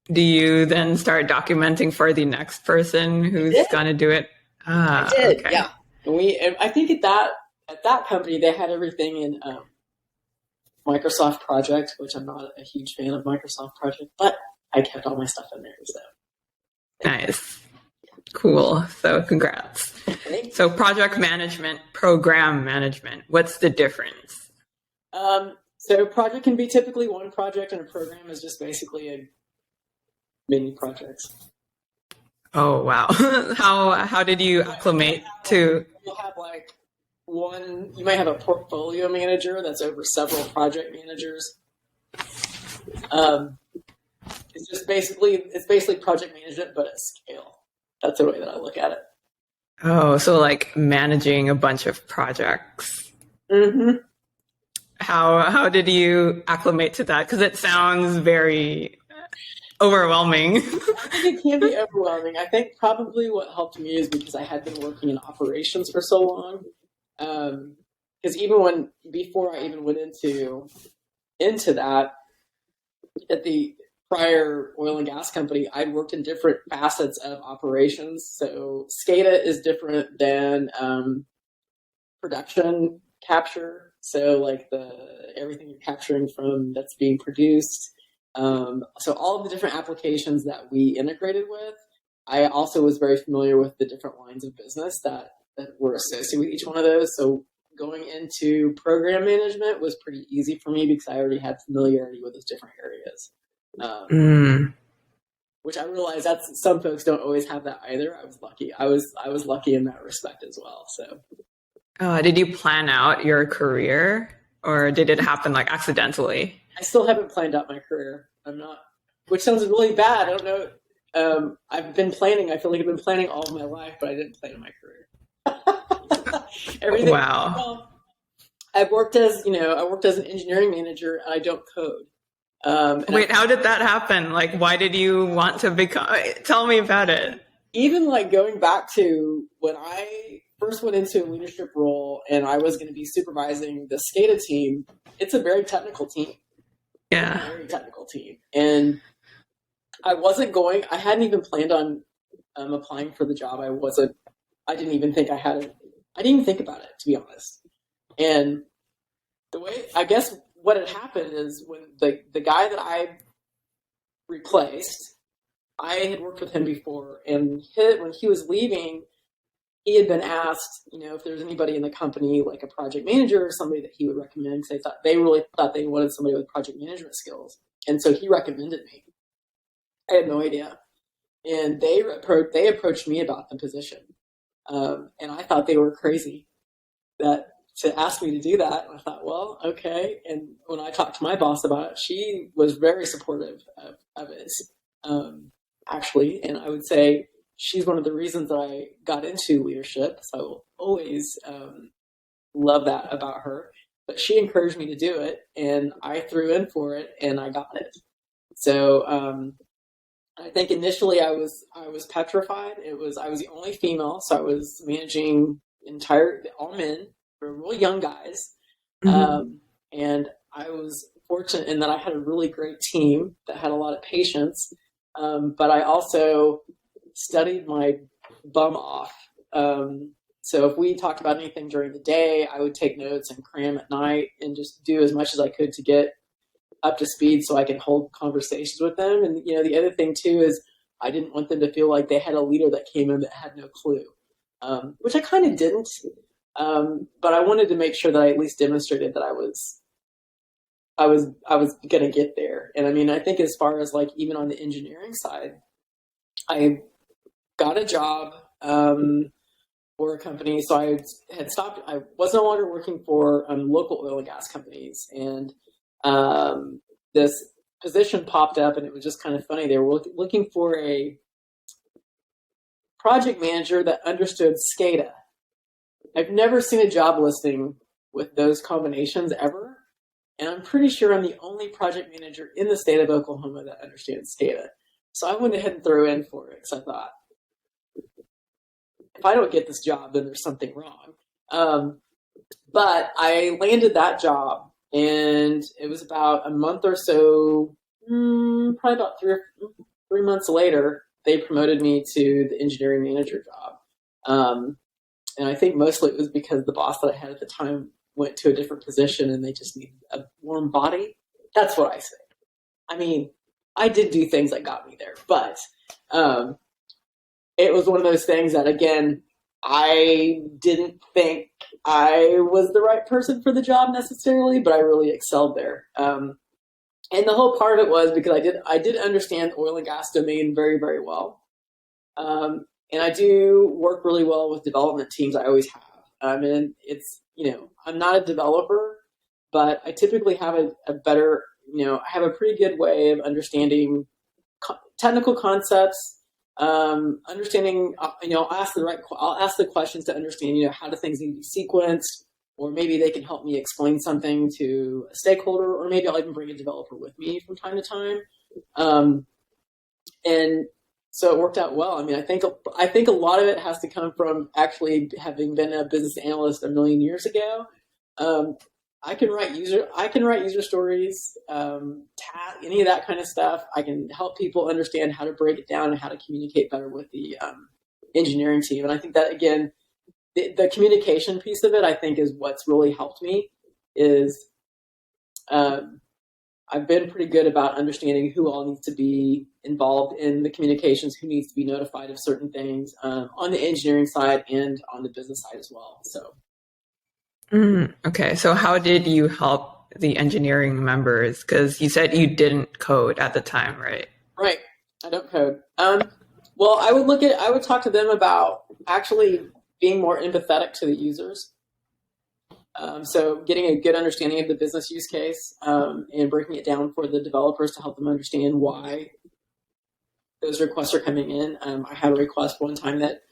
Do you then start documenting for the next person who's going to do it? I did, okay. Yeah. And I think at that company, they had everything in Microsoft Project, which I'm not a huge fan of Microsoft Project, but I kept all my stuff in there. So nice. Cool. So congrats. Thanks. So project management, program management, what's the difference? So project can be typically one project, and a program is just basically a mini projects. Oh, wow. How did you acclimate to? You'll have you might have a portfolio manager that's over several project managers. It's basically project management, but at scale. That's the way that I look at it. Oh, so managing a bunch of projects. Mm-hmm. How did you acclimate to that? Because it sounds very overwhelming. I think it can be overwhelming. I think probably what helped me is because I had been working in operations for so long. Because before I even went into that, at the prior oil and gas company, I'd worked in different facets of operations. So SCADA is different than production capture. So everything you're capturing from that's being produced. So all of the different applications that we integrated with, I also was very familiar with the different lines of business that were associated with each one of those. So going into program management was pretty easy for me because I already had familiarity with those different areas. Which I realize that's some folks don't always have that either. I was lucky. I was lucky in that respect as well. So, did you plan out your career, or did it happen like accidentally? I still haven't planned out my career. I'm not, which sounds really bad. I don't know. I've been planning. I feel like I've been planning all of my life, but I didn't plan my career. Everything. Wow. Well, I worked as an engineering manager, and I don't code. Wait, how did that happen? Like, why did you want to become? Tell me about it. Even like going back to when I first went into a leadership role, and I was going to be supervising the SCADA team. It's a very technical team. Yeah, very technical team, and I hadn't even planned on applying for the job. I didn't even think I didn't even think about it, to be honest. And the way, I guess what had happened is when the guy that I replaced, I had worked with him before, and when he was leaving, he had been asked, if there's anybody in the company, like a project manager or somebody that he would recommend, because they really thought they wanted somebody with project management skills. And so he recommended me. I had no idea. And they approached me about the position. And I thought they were crazy to ask me to do that. And I thought, well, okay. And when I talked to my boss about it, she was very supportive of it, actually. And I would say she's one of the reasons that I got into leadership. So I will always love that about her. But she encouraged me to do it, and I threw in for it, and I got it. So I think initially I was petrified. I was the only female, so I was managing all men. Were really young guys. And I was fortunate in that I had a really great team that had a lot of patience. But I also studied my bum off. So if we talked about anything during the day, I would take notes and cram at night and just do as much as I could to get up to speed so I could hold conversations with them. And, the other thing too is I didn't want them to feel like they had a leader that came in that had no clue, which I kind of didn't. But I wanted to make sure that I at least demonstrated that I was going to get there. And I mean, I think as far as like, even on the engineering side, I got a job, for a company. So I had stopped, I was no longer working for, local oil and gas companies. And, this position popped up, and it was just kind of funny. They were looking for a project manager that understood SCADA. I've never seen a job listing with those combinations ever, and I'm pretty sure I'm the only project manager in the state of Oklahoma that understands SCADA. So I went ahead and threw in for it, because I thought, if I don't get this job, then there's something wrong. But I landed that job, and it was about a month or so, probably about 3 months later, they promoted me to the engineering manager job. And I think mostly it was because the boss that I had at the time went to a different position, and they just needed a warm body. That's what I say. I mean, I did do things that got me there, but it was one of those things that, again, I didn't think I was the right person for the job necessarily, but I really excelled there. And the whole part of it was because I did understand the oil and gas domain very, very well. And I do work really well with development teams. I always have. And it's, I'm not a developer, but I typically have a better, I have a pretty good way of understanding technical concepts, understanding, I'll ask the questions to understand, how do things need to be sequenced, or maybe they can help me explain something to a stakeholder, or maybe I'll even bring a developer with me from time to time. And so it worked out well. I mean, I think a lot of it has to come from actually having been a business analyst a million years ago. I can write user stories, any of that kind of stuff. I can help people understand how to break it down and how to communicate better with the engineering team. And I think that, again, the communication piece of it, I think, is what's really helped me. Is I've been pretty good about understanding who all needs to be involved in the communications, who needs to be notified of certain things on the engineering side and on the business side as well. So. Okay, so how did you help the engineering members? Because you said you didn't code at the time, right? Right. I don't code. Well, I would talk to them about actually being more empathetic to the users. So getting a good understanding of the business use case and breaking it down for the developers to help them understand why those requests are coming in. I had a request one time that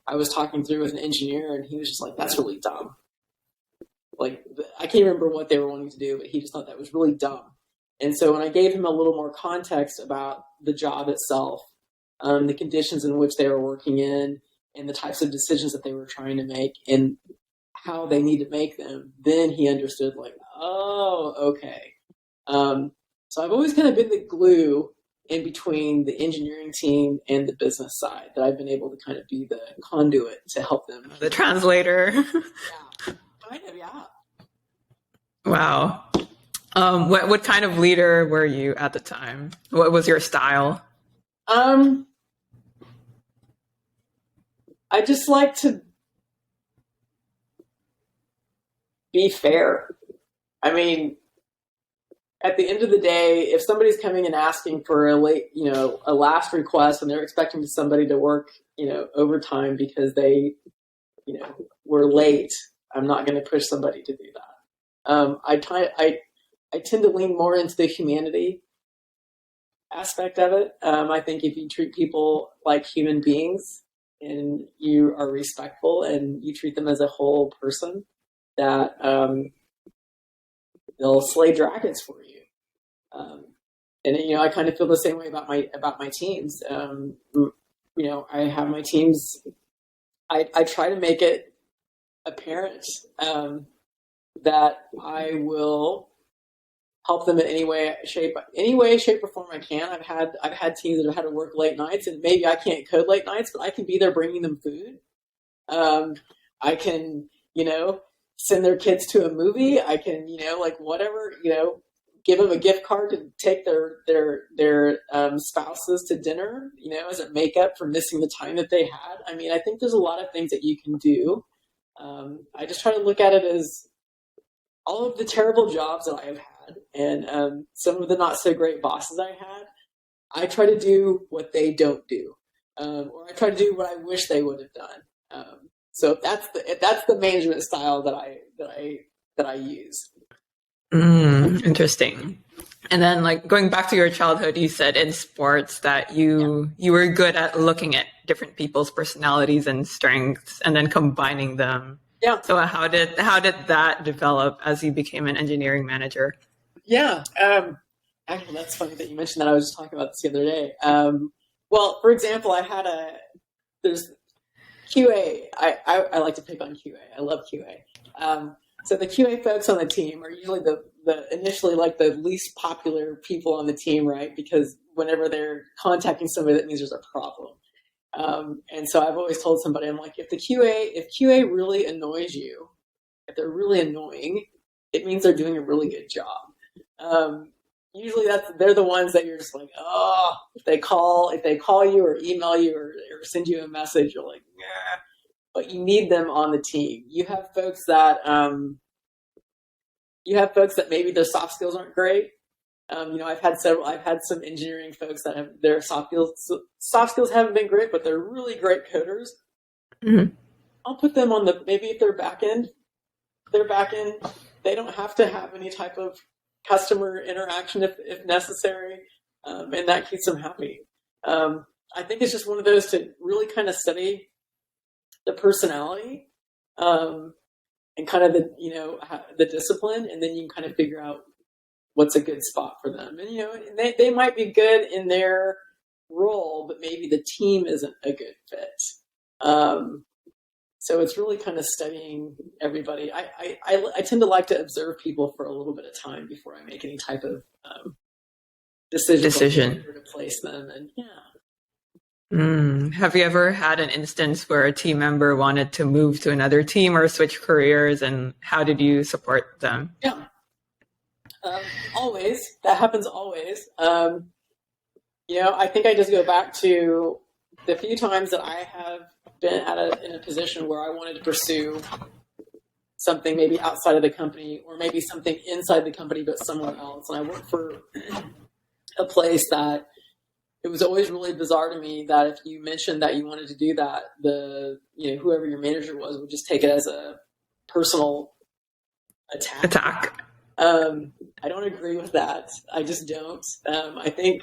I was talking through with an engineer, and he was just like, "That's really dumb." Like, I can't remember what they were wanting to do, but he just thought that was really dumb. And so when I gave him a little more context about the job itself, the conditions in which they were working in, and the types of decisions that they were trying to make, and how they need to make them, then he understood, like, oh, okay. So I've always kind of been the glue in between the engineering team and the business side, that I've been able to kind of be the conduit to help them. The translator. Yeah, kind of, yeah. Wow. What kind of leader were you at the time? What was your style? I just like to be fair. I mean, at the end of the day, if somebody's coming and asking for a last request, and they're expecting somebody to work, overtime because they, were late, I'm not going to push somebody to do that. I tend to lean more into the humanity aspect of it. I think if you treat people like human beings and you are respectful and you treat them as a whole person, that they'll slay dragons for you. And I kind of feel the same way about my teams. I have my teams. I try to make it apparent that I will help them in any way, shape or form I can. I've had teams that have had to work late nights, and maybe I can't code late nights, but I can be there bringing them food. I can, send their kids to a movie. I can, whatever, give them a gift card to take their spouses to dinner, as a makeup for missing the time that they had. I mean, I think there's a lot of things that you can do. I just try to look at it as all of the terrible jobs that I have had, and some of the not so great bosses I had. I try to do what they don't do, or I try to do what I wish they would have done. So that's the management style that I use. Interesting. And then, like, going back to your childhood, you said in sports that you were good at looking at different people's personalities and strengths and then combining them. Yeah. So how did that develop as you became an engineering manager? Yeah. Actually, that's funny that you mentioned that. I was just talking about this the other day. Well, for example, there's QA. I like to pick on QA. I love QA. So the QA folks on the team are usually the initially like the least popular people on the team, right? Because whenever they're contacting somebody, that means there's a problem. And so I've always told somebody, I'm like, if QA really annoys you, if they're really annoying, it means they're doing a really good job. Usually they're the ones that you're just like, oh, if they call you or email you or send you a message, you're like, yeah. But you need them on the team. You have folks that maybe their soft skills aren't great. I've had some engineering folks that have their soft skills haven't been great, but they're really great coders. Mm-hmm. I'll put them on maybe if they're back end, they don't have to have any type of customer interaction if necessary, and that keeps them happy. I think it's just one of those to really kind of study the personality, and kind of the discipline, and then you can kind of figure out what's a good spot for them. And they might be good in their role, but maybe the team isn't a good fit. So it's really kind of studying everybody. I tend to like to observe people for a little bit of time before I make any type of decision to place them. And have you ever had an instance where a team member wanted to move to another team or switch careers, and how did you support them? Yeah. Always. That happens always. I think I just go back to the few times that I have been in a position where I wanted to pursue something maybe outside of the company, or maybe something inside the company but somewhere else. And I worked for a place that it was always really bizarre to me that if you mentioned that you wanted to do that, whoever your manager was would just take it as a personal attack. I don't agree with that. I just don't. I think,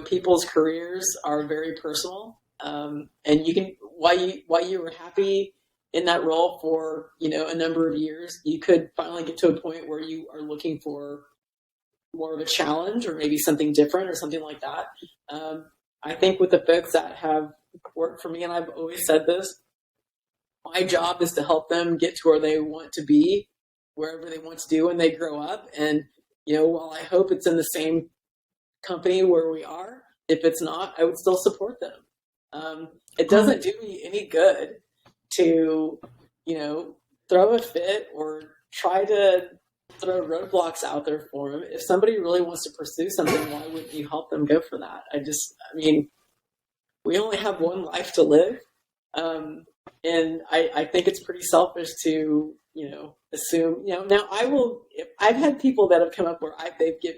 people's careers are very personal. And you can, while you were happy in that role for, a number of years, you could finally get to a point where you are looking for more of a challenge or maybe something different or something like that. I think with the folks that have worked for me, and I've always said this, my job is to help them get to where they want to be, wherever they want to do when they grow up. And, while I hope it's in the same company where we are, if it's not, I would still support them. It doesn't do me any good to, throw a fit or try to throw roadblocks out there for them. If somebody really wants to pursue something, why wouldn't you help them go for that? We only have one life to live. And I think it's pretty selfish to, assume, now I've had people that have come up where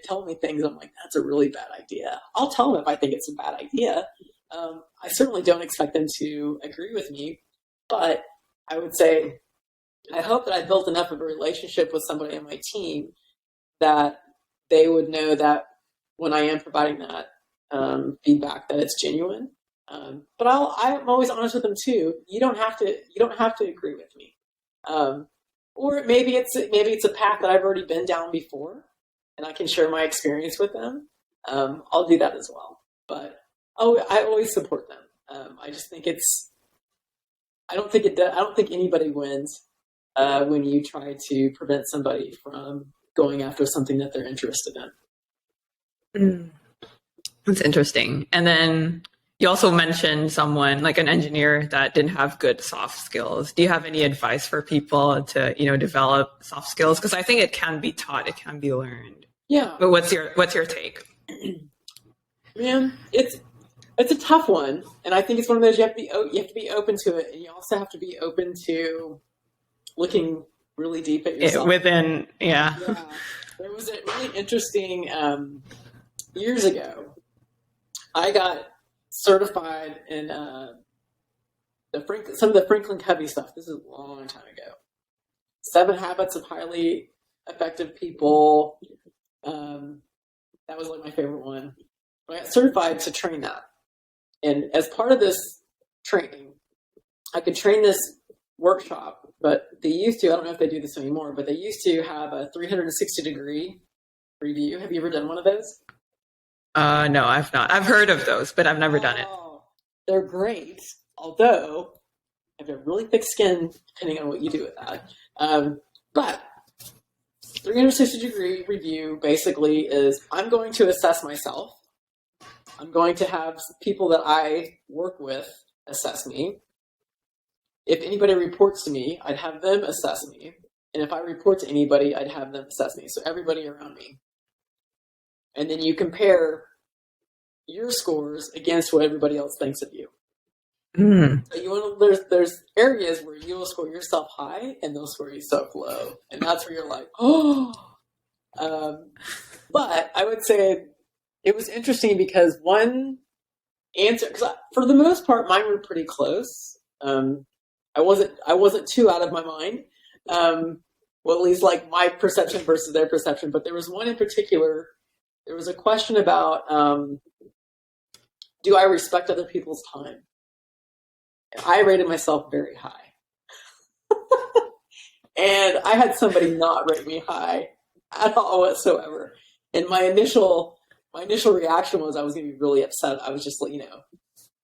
tell me things. I'm like, that's a really bad idea. I'll tell them if I think it's a bad idea. I certainly don't expect them to agree with me, but I would say, I hope that I built enough of a relationship with somebody on my team that they would know that when I am providing that feedback, that it's genuine. But I'm always honest with them too. You don't have to agree with me. Or maybe it's a path that I've already been down before, and I can share my experience with them. I'll do that as well. But I always support them. I just think I don't think anybody wins when you try to prevent somebody from going after something that they're interested in. That's interesting. And then you also mentioned someone like an engineer that didn't have good soft skills. Do you have any advice for people to, develop soft skills? Because I think it can be taught, it can be learned. Yeah. But what's your take? Man, it's a tough one, and I think it's one of those you have to be open to it, and you also have to be open to looking really deep at yourself. Yeah. There was a really interesting years ago. I got certified in some of the Franklin Covey stuff. This is a long time ago. 7 Habits of Highly Effective People. That was like my favorite one. I got certified to train that. And as part of this training, I could train this workshop, but they used to, I don't know if they do this anymore, but they used to have a 360-degree review. Have you ever done one of those? No, I've not. I've heard of those, but I've never done it. They're great, although I have a really thick skin depending on what you do with that. But 360-degree review basically is I'm going to assess myself. I'm going to have people that I work with assess me. If anybody reports to me, I'd have them assess me. And if I report to anybody, I'd have them assess me. So everybody around me. And then you compare your scores against what everybody else thinks of you. So there's areas where you will score yourself high and they'll score yourself low. And that's where you're like, oh. But I would say it was interesting because one answer, because for the most part, mine were pretty close. I wasn't too out of my mind. Well, at least like my perception versus their perception. But there was one in particular. There was a question about, do I respect other people's time? And I rated myself very high. And I had somebody not rate me high at all whatsoever. And my initial reaction was I was going to be really upset. I was just like,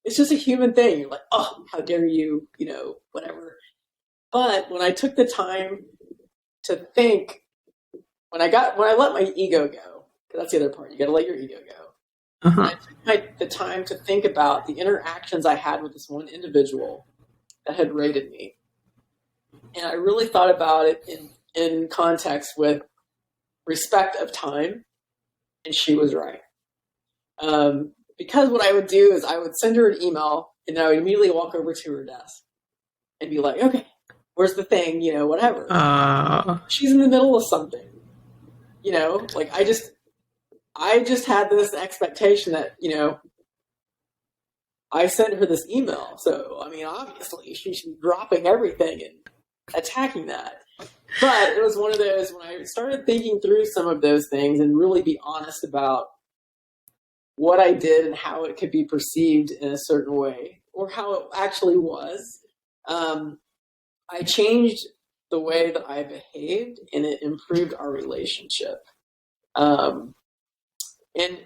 it's just a human thing. You're like, oh, how dare you, whatever. But when I took the time to think, when I let my ego go, because that's the other part, you got to let your ego go. Uh-huh. I took the time to think about the interactions I had with this one individual that had rated me. And I really thought about it in context with respect of time, and she was right. Because what I would do is I would send her an email, and then I would immediately walk over to her desk and be like, okay, Where's the thing? Whatever. She's in the middle of something. Like I just had this expectation that, I sent her this email. So, I mean, obviously she should be dropping everything and attacking that. But it was one of those, when I started thinking through some of those things and really be honest about what I did and how it could be perceived in a certain way, or how it actually was, I changed the way that I behaved, and it improved our relationship. And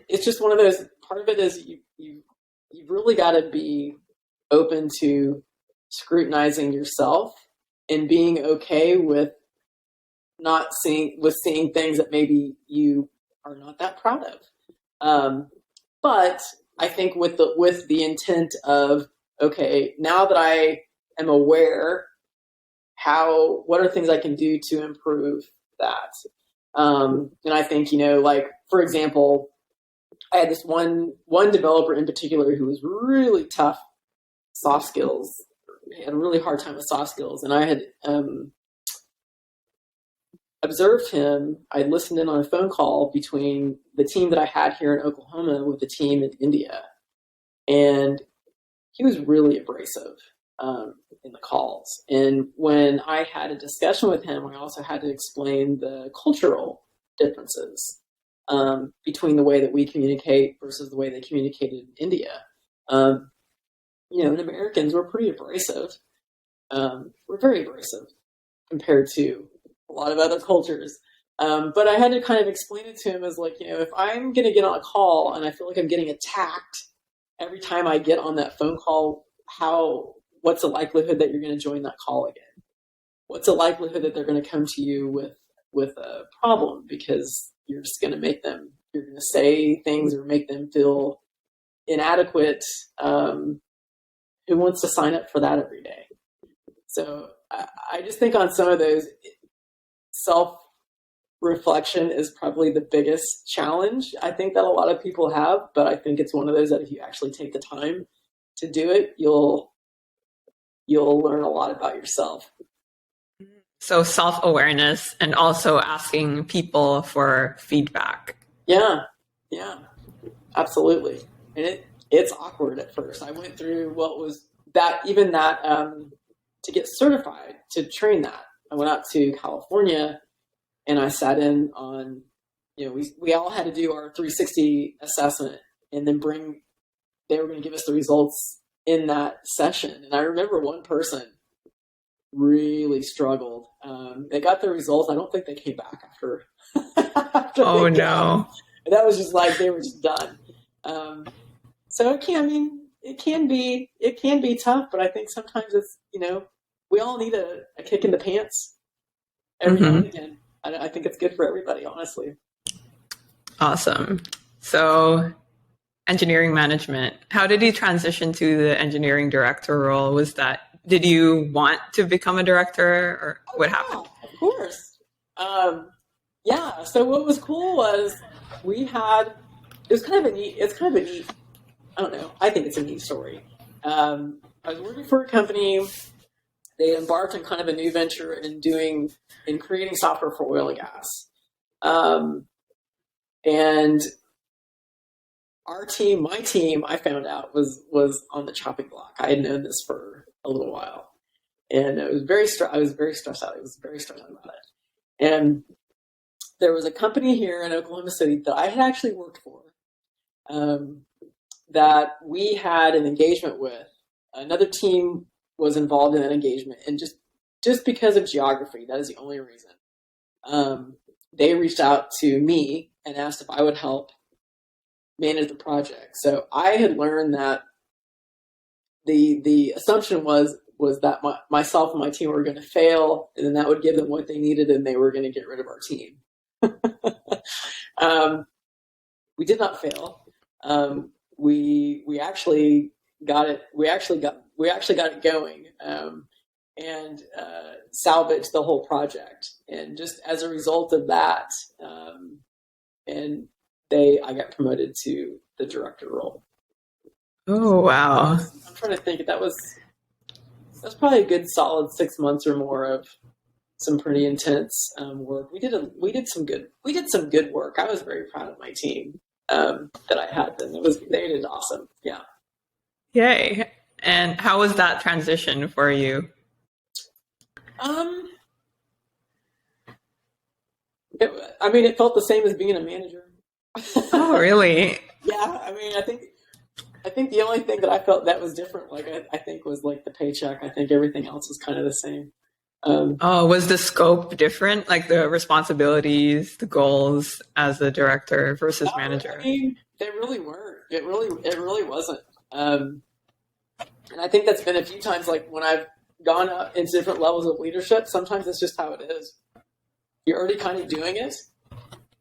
it's just one of those, part of it is you've really got to be open to scrutinizing yourself and being okay with seeing things that maybe you are not that proud of. But I think with the intent of, okay, now that I am aware, what are things I can do to improve that? And I think, like, for example, I had this one developer in particular who was really tough soft skills. He had a really hard time with soft skills. And I had observed him. I listened in on a phone call between the team that I had here in Oklahoma with the team in India. And he was really abrasive in the calls. And when I had a discussion with him, I also had to explain the cultural differences between the way that we communicate versus the way they communicated in India. And Americans were pretty abrasive. We're very abrasive compared to a lot of other cultures. But I had to kind of explain it to him as like, if I'm going to get on a call and I feel like I'm getting attacked every time I get on that phone call, what's the likelihood that you're going to join that call again? What's the likelihood that they're going to come to you with a problem because you're just going to you're going to say things or make them feel inadequate? Who wants to sign up for that every day? So I just think on some of those, self-reflection is probably the biggest challenge I think that a lot of people have, but I think it's one of those that if you actually take the time to do it, you'll learn a lot about yourself. So self-awareness and also asking people for feedback. Yeah, absolutely. And it's awkward at first. I went through to get certified, to train that. I went out to California and I sat in on, we all had to do our 360 assessment and then they were going to give us the results in that session. And I remember one person really struggled. They got the results. I don't think they came back after. Oh no! That was just like they were just done. So it can be tough, but I think sometimes it's we all need a kick in the pants every now and again. I think it's good for everybody, honestly. Awesome. So, engineering management. How did you transition to the engineering director role? Did you want to become a director, or what happened? Of course. Yeah. So what was cool was it's kind of a neat, I don't know. I think it's a neat story. I was working for a company. They embarked on kind of a new venture in creating software for oil and gas. And my team, I found out was on the chopping block. I had known this for a little while, and I was very stressed out. I was very stressed out about it. And there was a company here in Oklahoma City that I had actually worked for, that we had an engagement with. Another team was involved in that engagement, and just because of geography, that is the only reason. They reached out to me and asked if I would help manage the project. So I had learned that the assumption was that myself and my team were going to fail, and then that would give them what they needed, and they were going to get rid of our team. We did not fail. We actually got it. We actually got it going, and salvaged the whole project. And just as a result of that, I got promoted to the director role. Oh wow! I'm trying to think. That was That's probably a good solid 6 months or more of some pretty intense work. We did some good work. I was very proud of my team that I had then. They did awesome. Yeah. Yay. And how was that transition for you? It felt the same as being a manager. Oh, really? Yeah. I think the only thing that I felt that was different, I think, was like the paycheck. I think everything else was kind of the same. Was the scope different, like the responsibilities, the goals as a director versus manager? They really weren't. It really wasn't. And I think that's been a few times, like when I've gone up into different levels of leadership. Sometimes it's just how it is. You're already kind of doing it,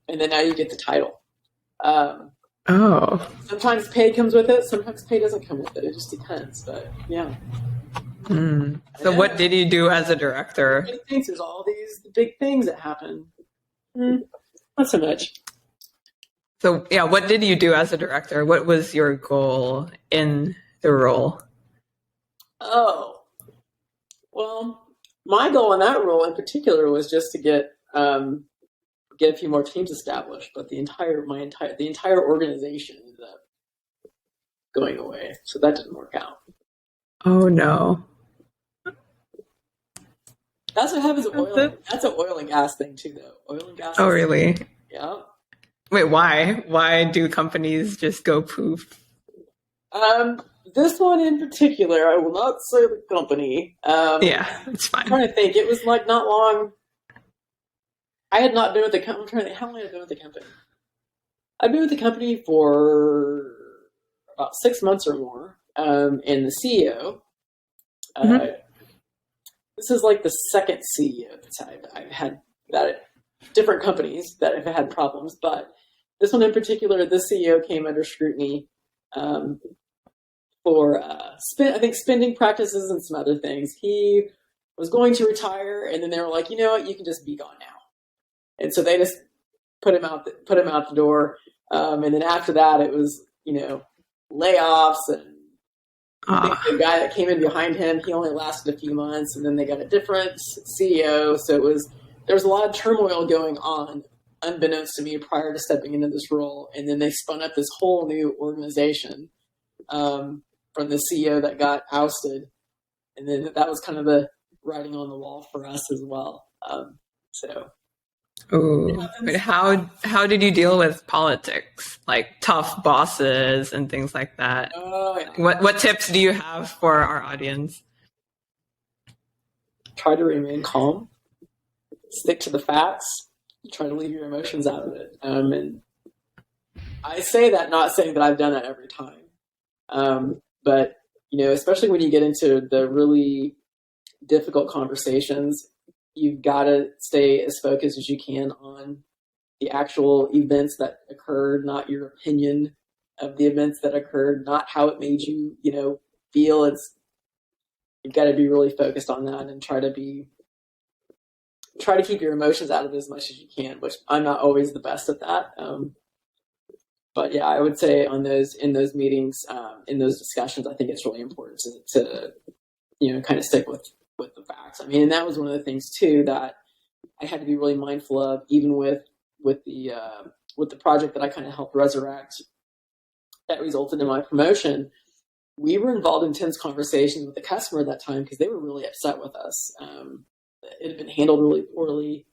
and then now you get the title. Sometimes pay comes with it. Sometimes pay doesn't come with it. It just depends. But yeah. So what did you do as a director? There's all these big things that happen. Not so much. So yeah, what did you do as a director? What was your goal in the role? Oh, well, my goal in that role in particular was just to get a few more teams established, but the entire organization ended up going away, so that didn't work out. Oh no. That's what happens with oil. That's an oil and gas thing too, though. Oil and gas. Oh, really? Yeah. Wait, why? Why do companies just go poof? This one in particular, I will not say the company. Yeah, it's fine. I'm trying to think. It was like not long. I had not been with the company. I'm trying to think. How long had I been with the company? I've been with the company for about 6 months or more. And the CEO, this is like the second CEO that I've had that different companies that have had problems, but this one in particular, this CEO came under scrutiny for I think spending practices and some other things. He was going to retire, and then they were like, you know what, you can just be gone now. And so they just put him out the door. And then after that, it was layoffs, and I think the guy that came in behind him, he only lasted a few months, and then they got a different CEO. So there was a lot of turmoil going on, unbeknownst to me prior to stepping into this role. And then they spun up this whole new organization from the CEO that got ousted. And then that was kind of the writing on the wall for us as well. But how did you deal with politics, like tough bosses and things like that? What tips do you have for our audience? Try to remain calm. Stick to the facts. Try to leave your emotions out of it. And I say that not saying that I've done that every time, but especially when you get into the really difficult conversations, you've got to stay as focused as you can on the actual events that occurred, not your opinion of the events that occurred, not how it made you, feel. You've got to be really focused on that and try to keep your emotions out of it as much as you can, which I'm not always the best at that. But yeah, I would say in those meetings, in those discussions, I think it's really important to kind of stick with the facts. And that was one of the things too that I had to be really mindful of, even with the project that I kind of helped resurrect that resulted in my promotion. We were involved in intense conversations with the customer at that time because they were really upset with us. It had been handled really poorly,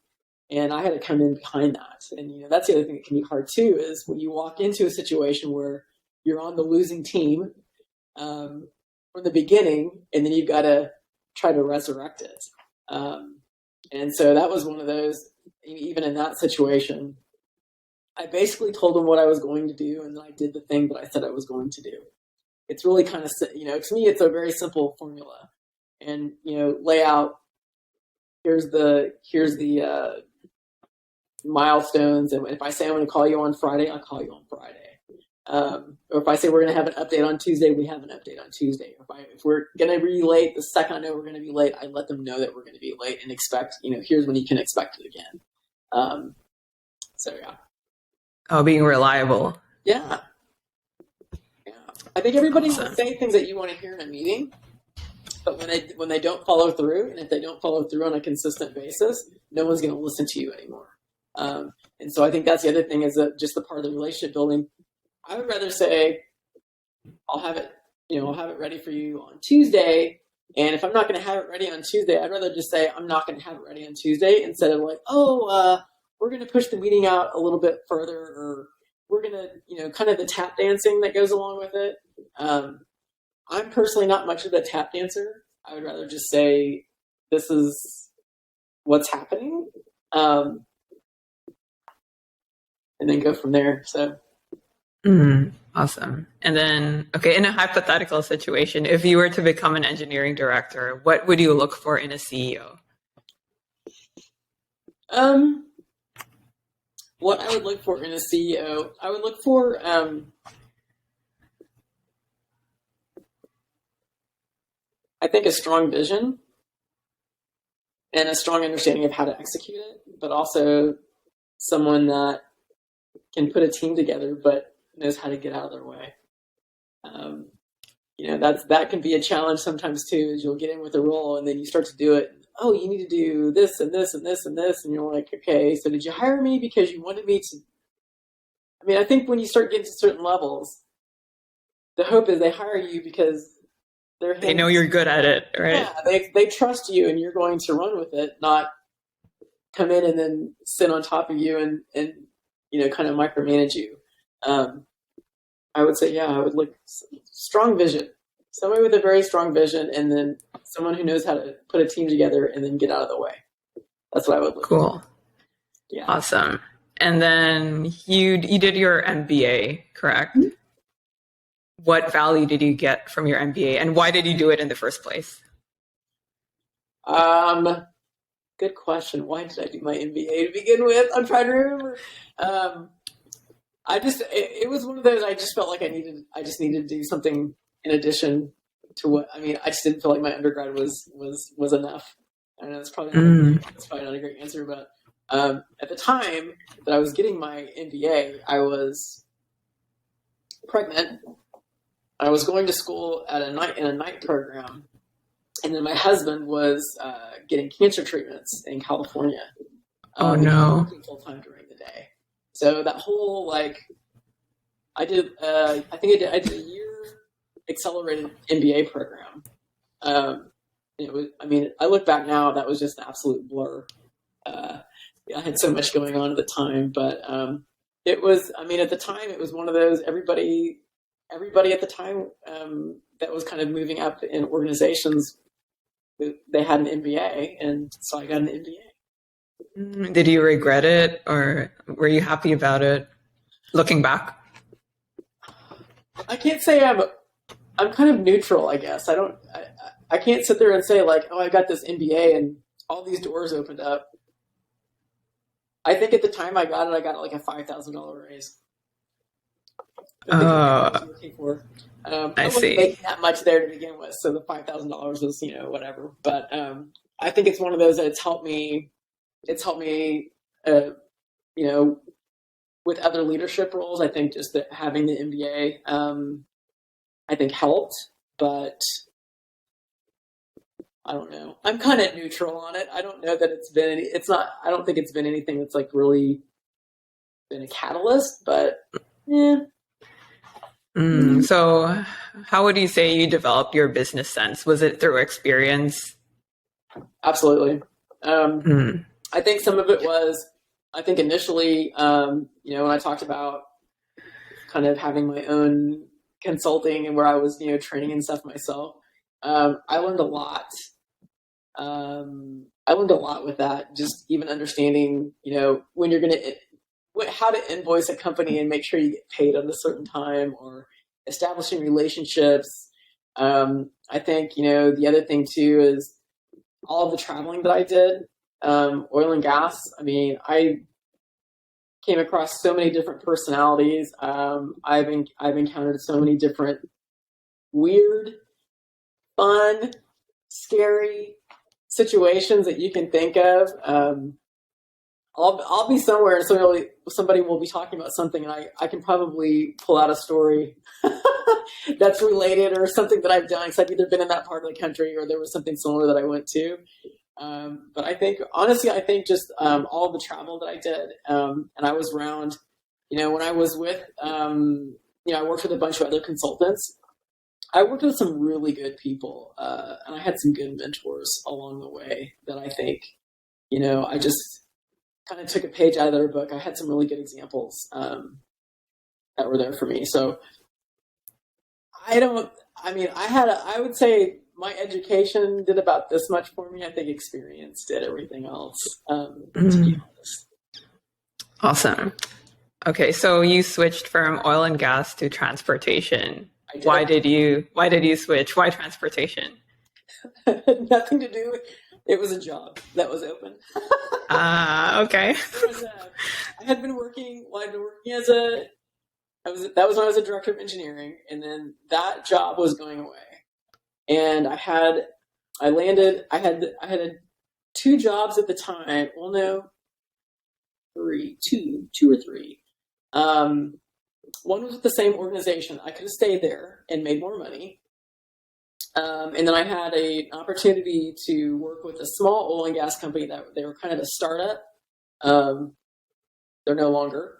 and I had to come in behind that. And that's the other thing that can be hard too, is when you walk into a situation where you're on the losing team from the beginning, and then you've got to try to resurrect it. And so that was one of those. Even in that situation, I basically told them what I was going to do, and then I did the thing that I said I was going to do. It's really kind of, to me, it's a very simple formula. And lay out. Here's the milestones, and if I say I'm going to call you on Friday, I'll call you on Friday. Or if I say we're going to have an update on Tuesday, we have an update on Tuesday. If we're going to be late, the second I know we're going to be late, I let them know that we're going to be late and expect, here's when you can expect it again. So yeah. Oh, being reliable. Yeah. I think everybody will say things that you want to hear in a meeting, But when they don't follow through, and if they don't follow through on a consistent basis, no one's going to listen to you anymore. And so I think that's the other thing, is that just the part of the relationship building. I would rather say, I'll have it ready for you on Tuesday. And if I'm not going to have it ready on Tuesday, I'd rather just say, I'm not going to have it ready on Tuesday, instead of like, we're going to push the meeting out a little bit further, or we're going to, kind of the tap dancing that goes along with it. I'm personally not much of a tap dancer. I would rather just say, this is what's happening. And then go from there. So. Awesome. And then, in a hypothetical situation, if you were to become an engineering director, what would you look for in a CEO? What I would look for in a CEO, I would look for, I think, a strong vision and a strong understanding of how to execute it, but also someone that can put a team together, but knows how to get out of their way. That can be a challenge sometimes too, is you'll get in with a role and then you start to do it. Oh, you need to do this and this and this and this. And you're like, okay, so did you hire me because you wanted me to? I think when you start getting to certain levels, the hope is they hire you because they know you're good at it, right? Yeah, they trust you and you're going to run with it, not come in and then sit on top of you and kind of micromanage you. I would say, I would look strong vision, somebody with a very strong vision, and then someone who knows how to put a team together and then get out of the way. That's what I would look for. Cool. Yeah. Awesome. And then you did your MBA, correct? Mm-hmm. What value did you get from your MBA, and why did you do it in the first place? Good question. Why did I do my MBA to begin with? I'm trying to remember. It was one of those, I just felt like I just needed to do something in addition to what, I just didn't feel like my undergrad was enough. I know that's probably not a great answer, but at the time that I was getting my MBA, I was pregnant. I was going to school in a night program, and then my husband was getting cancer treatments in California. Oh no! Working full time during the day. So that whole I did a year accelerated MBA program. It was, I look back now, that was just an absolute blur. I had so much going on at the time, but it was, at the time it was one of those, everybody at the time that was kind of moving up in organizations, they had an MBA, and so I got an MBA. Did you regret it, or were you happy about it looking back? I can't say I'm kind of neutral, I guess. I can't sit there and say I got this MBA and all these doors opened up. I think at the time I got it a $5,000 raise. I wasn't making that much there to begin with, so the $5,000 was whatever. But I think it's one of those that it's helped me. With other leadership roles, I think just that having the MBA, I think helped, but I don't know. I'm kind of neutral on it. I don't know that I don't think it's been anything that's really been a catalyst, but yeah. So how would you say you developed your business sense? Was it through experience? Absolutely. I think some of it was, initially, when I talked about kind of having my own consulting and where I was, training and stuff myself, I learned a lot. I learned a lot with that, just even understanding, when you're how to invoice a company and make sure you get paid on a certain time, or establishing relationships. I think, the other thing too is all of the traveling that I did, oil and gas. I came across so many different personalities. I've encountered so many different weird, fun, scary situations that you can think of. I'll be somewhere and somebody will be talking about something, and I can probably pull out a story that's related or something that I've done, because I've either been in that part of the country or there was something similar that I went to. But I think, honestly, just all the travel that I did, and I was around, when I was with, I worked with a bunch of other consultants. I worked with some really good people, and I had some good mentors along the way that I think, I just kind of took a page out of their book. I had some really good examples that were there for me. So I would say my education did about this much for me. I think experience did everything else, to be honest. Awesome. Okay, so you switched from oil and gas to transportation. Why did you switch? Why transportation? Nothing to do with it. Was a job that was open. Okay. I had been working. Well, I'd been working that was when I was a director of engineering, and then that job was going away. And I had 2 jobs at the time. Well, no, two or three. One was with the same organization. I could have stayed there and made more money. And then I had an opportunity to work with a small oil and gas company that they were kind of a startup. They're no longer.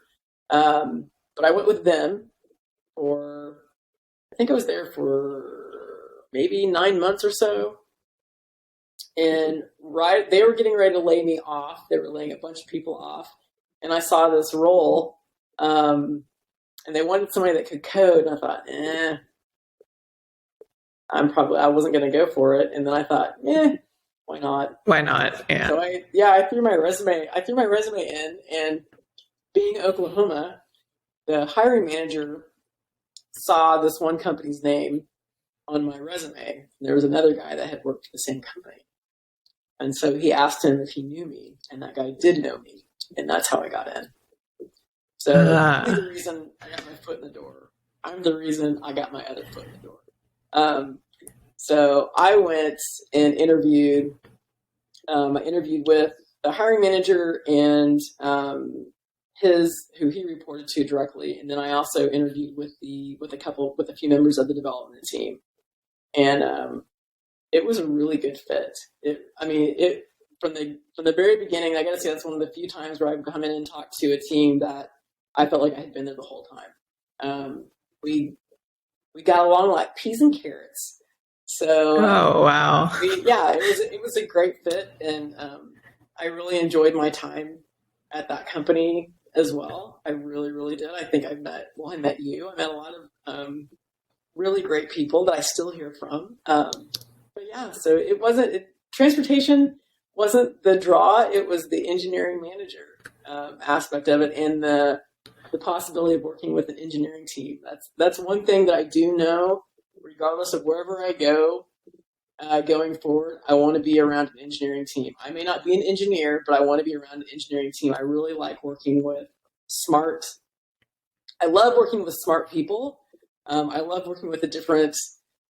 But I went with them I think I was there for maybe 9 months or so. And they were getting ready to lay me off. They were laying a bunch of people off. And I saw this role, and they wanted somebody that could code. And I thought, I wasn't going to go for it. And then I thought, why not? Why not? Yeah. So I threw my resume in, and being in Oklahoma, the hiring manager saw this one company's name on my resume. There was another guy that had worked for the same company. And so he asked him if he knew me, and that guy did know me. And that's how I got in. So he's the reason I got my foot in the door. I'm the reason I got my other foot in the door. So I went and interviewed. I interviewed with the hiring manager and who he reported to directly, and then I also interviewed with a few members of the development team, and it was a really good fit. From the very beginning. I got to say that's one of the few times where I've come in and talked to a team that I felt like I had been there the whole time. We got along like peas and carrots. So oh wow, it was a great fit, and I really enjoyed my time at that company as well. I really, really did. I think I met you. I met a lot of really great people that I still hear from. But yeah, so transportation wasn't the draw. It was the engineering manager aspect of it, and the possibility of working with an engineering team. That's one thing that I do know. Regardless of wherever I go, going forward, I want to be around an engineering team. I may not be an engineer, but I want to be around an engineering team. I really like working with I love working with smart people. I love working with the different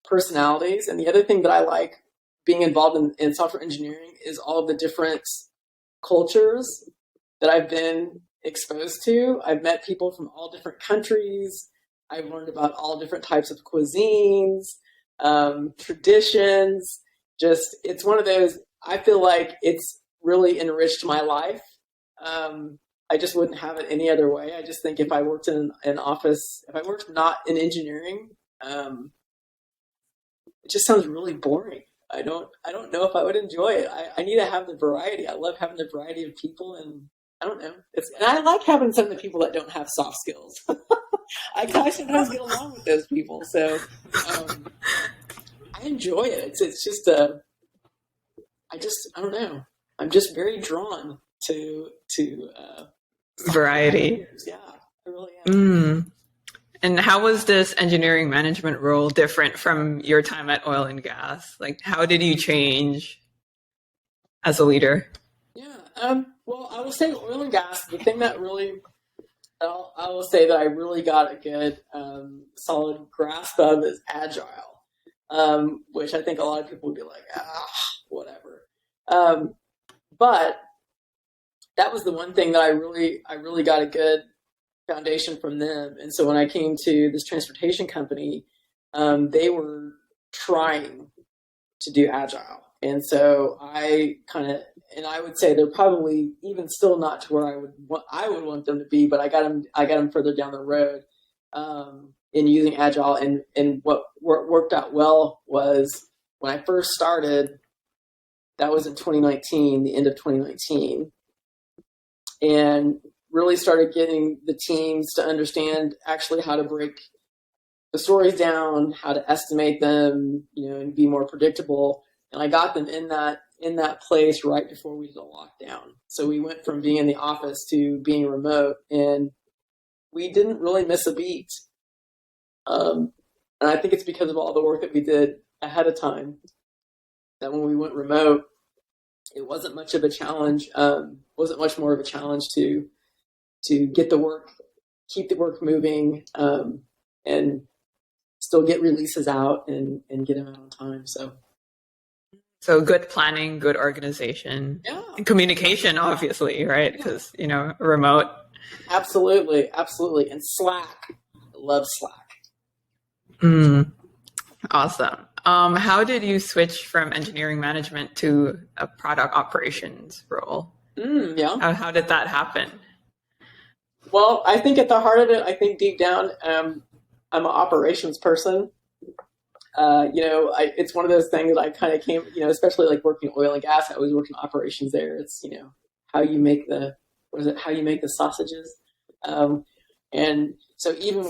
personalities. And the other thing that I like being involved in software engineering is all of the different cultures that I've been exposed to. I've met people from all different countries. I've learned about all different types of cuisines, traditions. It's one of those, I feel like it's really enriched my life. I just wouldn't have it any other way. I just think if I worked in an office, if I worked not in engineering, it just sounds really boring. I don't know if I would enjoy it. I need to have the variety. I love having the variety of people, and I don't know. And I like having some of the people that don't have soft skills. I sometimes get along with those people, so I enjoy it. It's just I don't know. I'm just very drawn to variety. Yeah, I really am. And how was this engineering management role different from your time at oil and gas? Like, how did you change as a leader? Yeah. Well, I will say oil and gas, the thing that really, I will say that I really got a good, solid grasp of is agile, which I think a lot of people would be like, whatever. But that was the one thing that I really got a good foundation from them. And so when I came to this transportation company, they were trying to do agile. And so I would say they're probably even still not to where I would want them to be, but I got them further down the road in using agile. And what worked out well was when I first started, that was in 2019, the end of 2019, and really started getting the teams to understand actually how to break the stories down, how to estimate them, and be more predictable. And I got them in that place right before we did a lockdown. So we went from being in the office to being remote, and we didn't really miss a beat. And I think it's because of all the work that we did ahead of time that when we went remote, it wasn't much of a challenge. Wasn't much more of a challenge to get the work, keep the work moving, and still get releases out and get them out on time. So good planning, good organization, and communication, obviously, right? Because, remote. Absolutely. And Slack. I love Slack. Awesome. How did you switch from engineering management to a product operations role? How did that happen? Well, I think at the heart of it, I think deep down, I'm an operations person. It's one of those things that I kind of came, especially like working oil and gas. I always worked in operations there. It's, how you make the sausages. And so even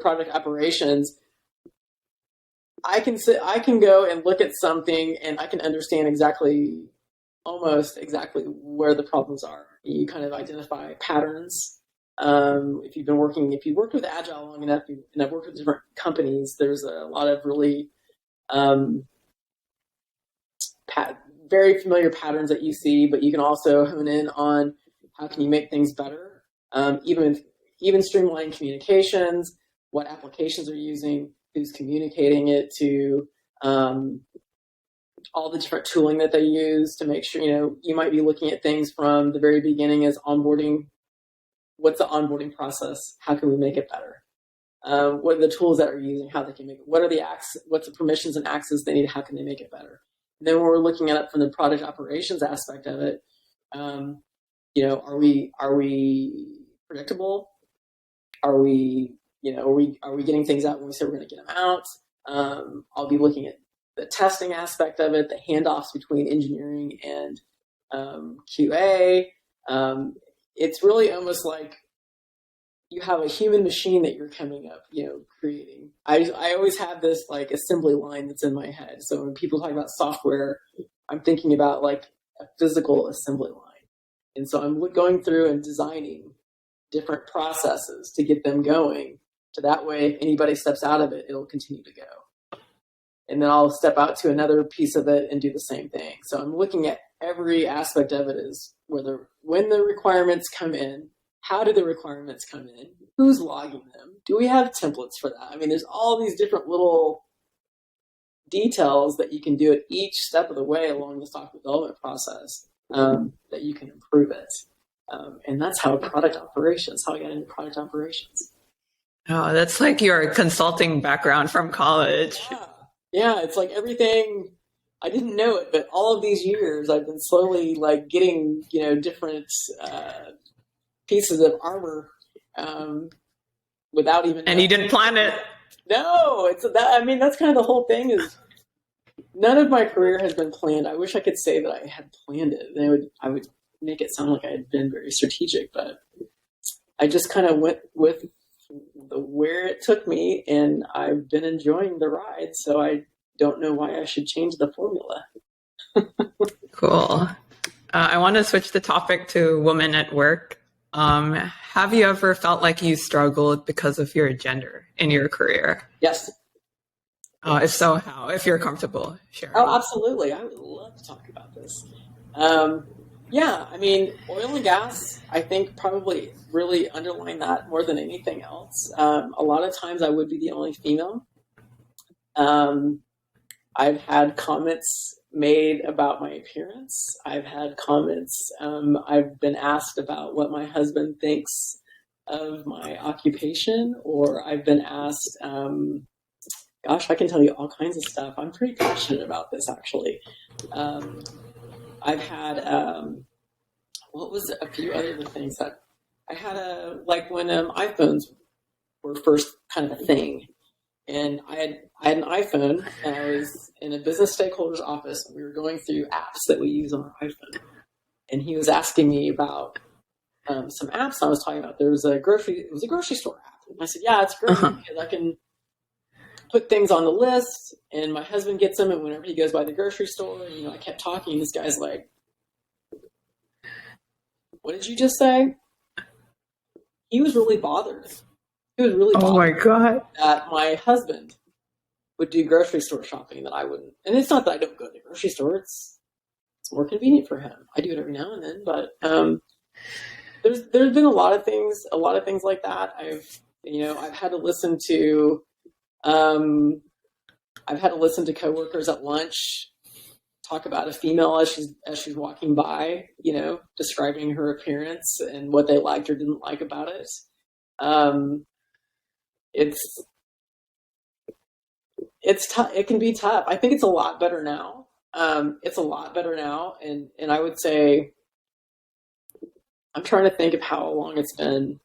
product operations, I can go and look at something and I can understand almost exactly where the problems are. You kind of identify patterns. If you've worked with Agile long enough, and I've worked with different companies, there's a lot of really very familiar patterns that you see, but you can also hone in on how can you make things better. Even streamline communications, what applications are using, who's communicating it to, all the different tooling that they use to make sure, you might be looking at things from the very beginning as onboarding. What's the onboarding process? How can we make it better? What are the tools that are using? How they can make it? What's the permissions and access they need? How can they make it better? And then when we're looking at it from the product operations aspect of it, are we predictable? Are we getting things out when we say we're going to get them out? I'll be looking at the testing aspect of it, the handoffs between engineering and QA. It's really almost like you have a human machine that you're coming up, creating. I always have this like assembly line that's in my head. So when people talk about software, I'm thinking about like a physical assembly line. And so I'm going through and designing different processes to get them going. So that way, if anybody steps out of it, it'll continue to go. And then I'll step out to another piece of it and do the same thing. So I'm looking at every aspect of it is when the requirements come in, how do the requirements come in? Who's logging them? Do we have templates for that? I mean, there's all these different little details that you can do at each step of the way along the software development process that you can improve it. And that's how I got into product operations. Oh, that's like your consulting background from college. Yeah, it's like everything. I didn't know it, but all of these years I've been slowly like getting, different pieces of armor without even. And you didn't plan it. No, that's kind of the whole thing. Is none of my career has been planned. I wish I could say that I had planned it. And I would make it sound like I had been very strategic, but I just kind of went with where it took me, and I've been enjoying the ride. So I don't know why I should change the formula. Cool. I want to switch the topic to women at work. Have you ever felt like you struggled because of your gender in your career? Yes. If so, how? If you're comfortable sharing. Oh, absolutely. I would love to talk about this. Oil and gas, I think probably really underline that more than anything else. A lot of times I would be the only female. I've had comments made about my appearance. I've had comments. I've been asked about what my husband thinks of my occupation, or I've been asked, gosh, I can tell you all kinds of stuff. I'm pretty passionate about this, actually. I've had, what was a few other things that I had when iPhones were first kind of a thing. And I had an iPhone, and I was in a business stakeholder's office, and we were going through apps that we use on our iPhone. And he was asking me about some apps I was talking about. It was a grocery store app. And I said, yeah, it's great because I can put things on the list, and my husband gets them, and whenever he goes by the grocery store, and, I kept talking, and this guy's like, what did you just say? He was really bothered. He was really bothered. Oh my God. That my husband would do grocery store shopping that I wouldn't. And it's not that I don't go to the grocery store. It's more convenient for him. I do it every now and then, but there's been a lot of things like that. I've had to listen to coworkers at lunch talk about a female as she's walking by, describing her appearance and what they liked or didn't like about it. It's tough. It can be tough. I think it's a lot better now. And I would say, I'm trying to think of how long it's been.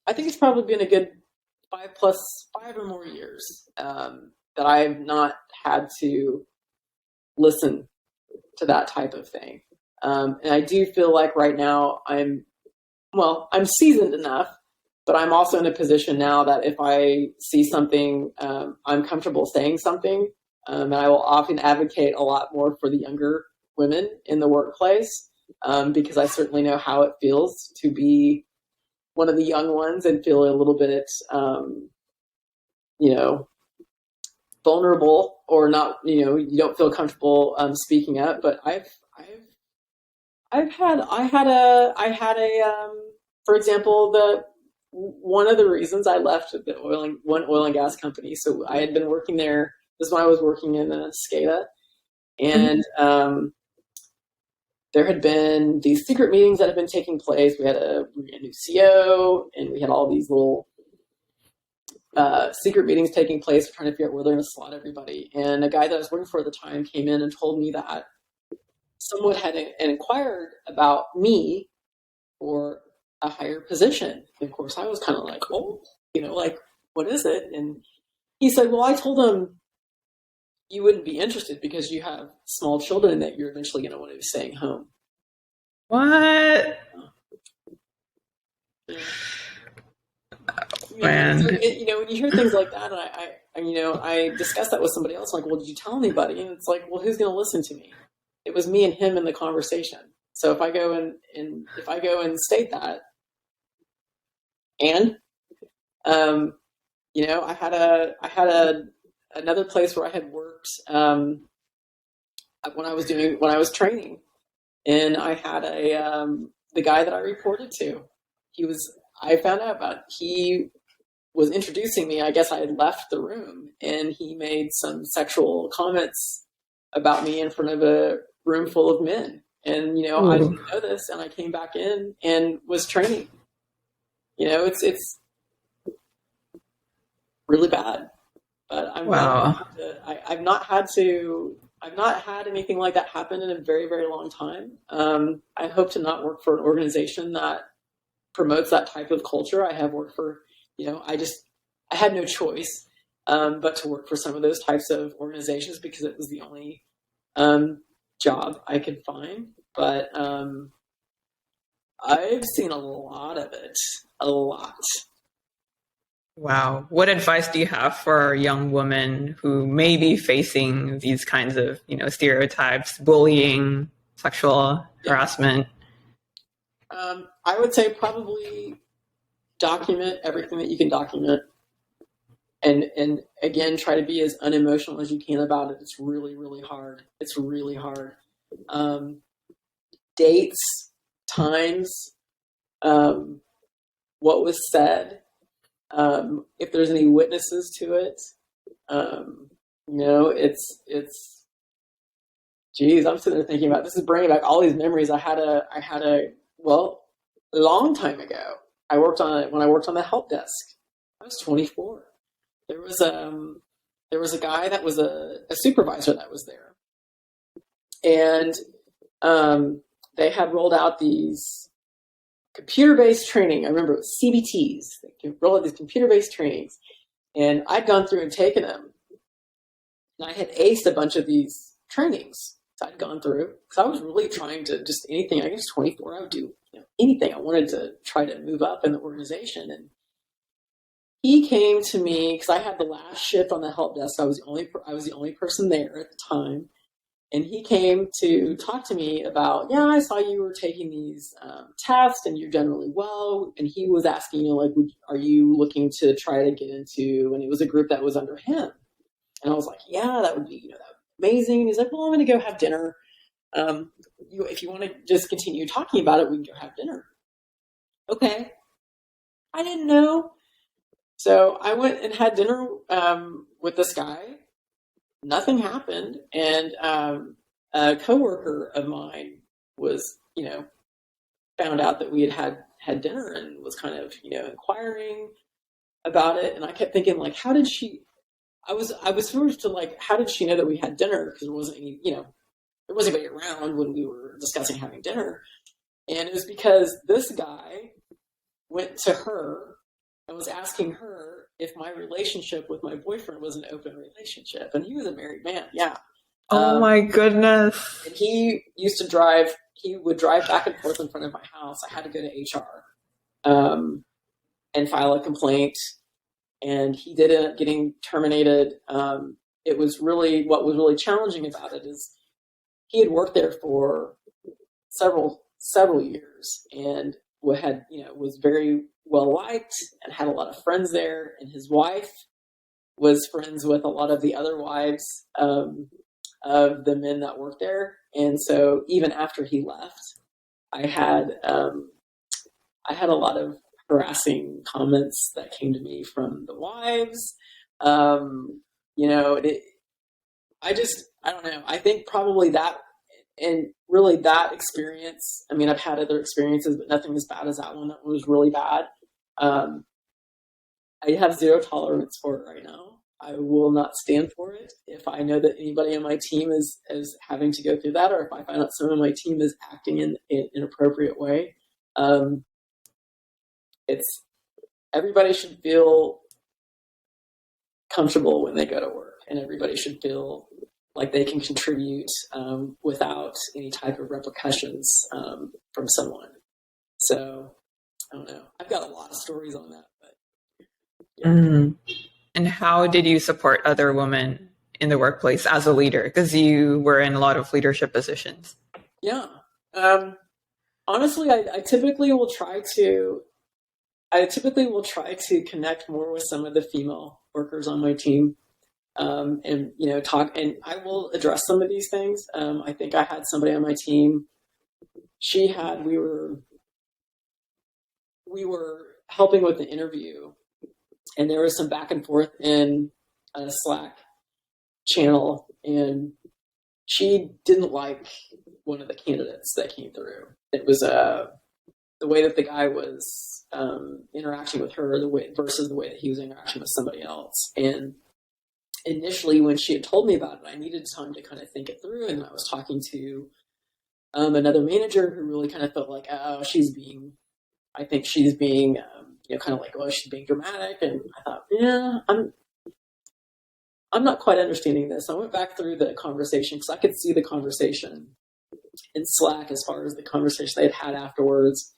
I think it's probably been a good 5 or more years that I've not had to listen to that type of thing. And I do feel like right now I'm seasoned enough, but I'm also in a position now that if I see something, I'm comfortable saying something. And I will often advocate a lot more for the younger women in the workplace because I certainly know how it feels to be one of the young ones and feel a little bit, vulnerable or not, you don't feel comfortable speaking up. But for example, one of the reasons I left one oil and gas company. So I had been working there. This is when I was working in SCADA, and there had been these secret meetings that had been taking place. We had a new CO, and we had all these little secret meetings taking place, trying to figure out where they're going to slot everybody. And a guy that I was working for at the time came in and told me that someone had inquired about me for a higher position. And of course, I was kind of like, oh, what is it? And he said, well, I told him you wouldn't be interested because you have small children that you're eventually going to want to be staying home. What? Yeah. Man. When you hear things like that, and I discussed that with somebody else, like, well, did you tell anybody? And it's like, well, who's going to listen to me? It was me and him in the conversation. So if I go and state that, and I had another place where I had worked when I was training, and I had the guy that I reported to. I found out about. He was introducing me. I guess I had left the room, and he made some sexual comments about me in front of a room full of men. And I didn't know this, and I came back in and was training. It's really bad. But I've not had anything like that happen in a very, very long time. I hope to not work for an organization that promotes that type of culture. I have worked for, I had no choice but to work for some of those types of organizations because it was the only job I could find. But I've seen a lot of it, a lot. Wow. What advice do you have for young women who may be facing these kinds of, stereotypes, bullying, sexual harassment? I would say probably document everything that you can document. And again, try to be as unemotional as you can about it. It's really, really hard. It's really hard. Dates, times, what was said, if there's any witnesses to it, it's, geez, I'm sitting there thinking about, this is bringing back all these memories. I had a, well, a long time ago, when I worked on the help desk, I was 24. There was a guy that was a supervisor that was there. And they had rolled out these computer-based training. I remember it was CBTs. They rolled out these computer-based trainings. And I'd gone through and taken them. And I had aced a bunch of these trainings. So I'd gone through. Because I was really trying to just anything. I guess 24, I would do anything. I wanted to try to move up in the organization. And he came to me because I had the last shift on the help desk. I was the only person there at the time. And he came to talk to me about, yeah, I saw you were taking these tests and you're generally well. And he was asking, are you looking to try to get into, and it was a group that was under him. And I was like, yeah, that would be, that would be amazing. And he's like, well, I'm going to go have dinner. If you want to just continue talking about it, we can go have dinner. Okay. I didn't know. So I went and had dinner with this guy. Nothing happened, and a coworker of mine was, found out that we had dinner and was kind of, inquiring about it. And I kept thinking, like, how did she? I was sort of to like, how did she know that we had dinner? Because there wasn't any, there wasn't anybody around when we were discussing having dinner, and it was because this guy went to her and was asking her if my relationship with my boyfriend was an open relationship. And he was a married man, yeah. Oh my goodness. And he would drive back and forth in front of my house. I had to go to HR and file a complaint. And he did end up getting terminated. What was really challenging about it is he had worked there for several years and was very well liked and had a lot of friends there, and his wife was friends with a lot of the other wives of the men that worked there. And so even after he left, I had a lot of harassing comments that came to me from the wives. I don't know. I think probably that, and really that experience, I mean, I've had other experiences, but nothing as bad as that one. That one was really bad. I have zero tolerance for it right now. I will not stand for it. If I know that anybody on my team is having to go through that, or if I find out someone on my team is acting in an inappropriate way, everybody should feel comfortable when they go to work, and everybody should feel like they can contribute without any type of repercussions from someone. So I don't know. I've got a lot of stories on that, but yeah. And how did you support other women in the workplace as a leader? Because you were in a lot of leadership positions. Yeah. Honestly, I typically will try to connect more with some of the female workers on my team. And talk, and I will address some of these things. I think I had somebody on my team. We were helping with the interview, and there was some back and forth in a Slack channel, and she didn't like one of the candidates that came through. It was the way that the guy was interacting with her, versus the way that he was interacting with somebody else. And initially, when she had told me about it, I needed time to kind of think it through. And I was talking to another manager who really kind of felt like, oh, she's being kind of like, oh, she's being dramatic. And I thought, yeah, I'm not quite understanding this. I went back through the conversation because I could see the conversation in Slack as far as the conversation they had afterwards,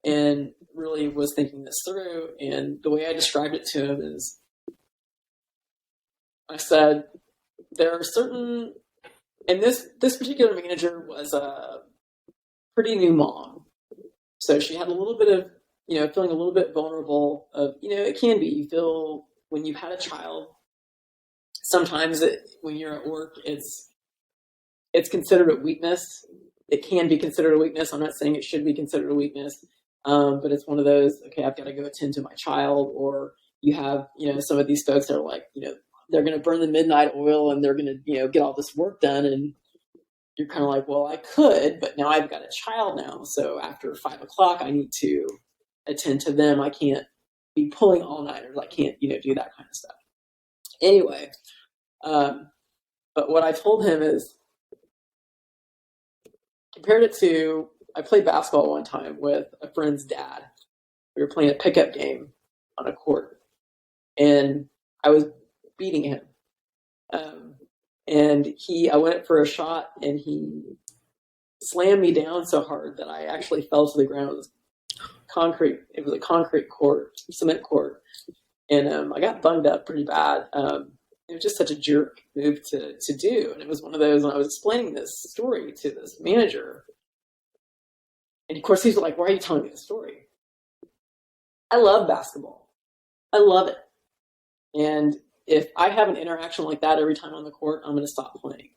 and really was thinking this through. And the way I described it to him is, I said, there are certain, and this particular manager was a pretty new mom. So she had a little bit of, feeling a little bit vulnerable of, it can be, you feel when you've had a child, sometimes when you're at work, it's considered a weakness. It can be considered a weakness. I'm not saying it should be considered a weakness, but it's one of those, okay, I've got to go attend to my child. Or you have, some of these folks that are like, they're going to burn the midnight oil and they're going to, get all this work done. And you're kind of like, well, I could, but now I've got a child now. So after 5 o'clock, I need to attend to them. I can't be pulling all nighters. I can't, do that kind of stuff. Anyway, but what I told him is, compared it to, I played basketball one time with a friend's dad. We were playing a pickup game on a court, and I was beating him. And I went for a shot, and he slammed me down so hard that I actually fell to the ground. It was a concrete court, cement court, and I got bunged up pretty bad. It was just such a jerk move to do. And it was one of those, when I was explaining this story to this manager, and of course he's like, why are you telling me this story? I love basketball. I love it. And if I have an interaction like that every time on the court, I'm going to stop playing.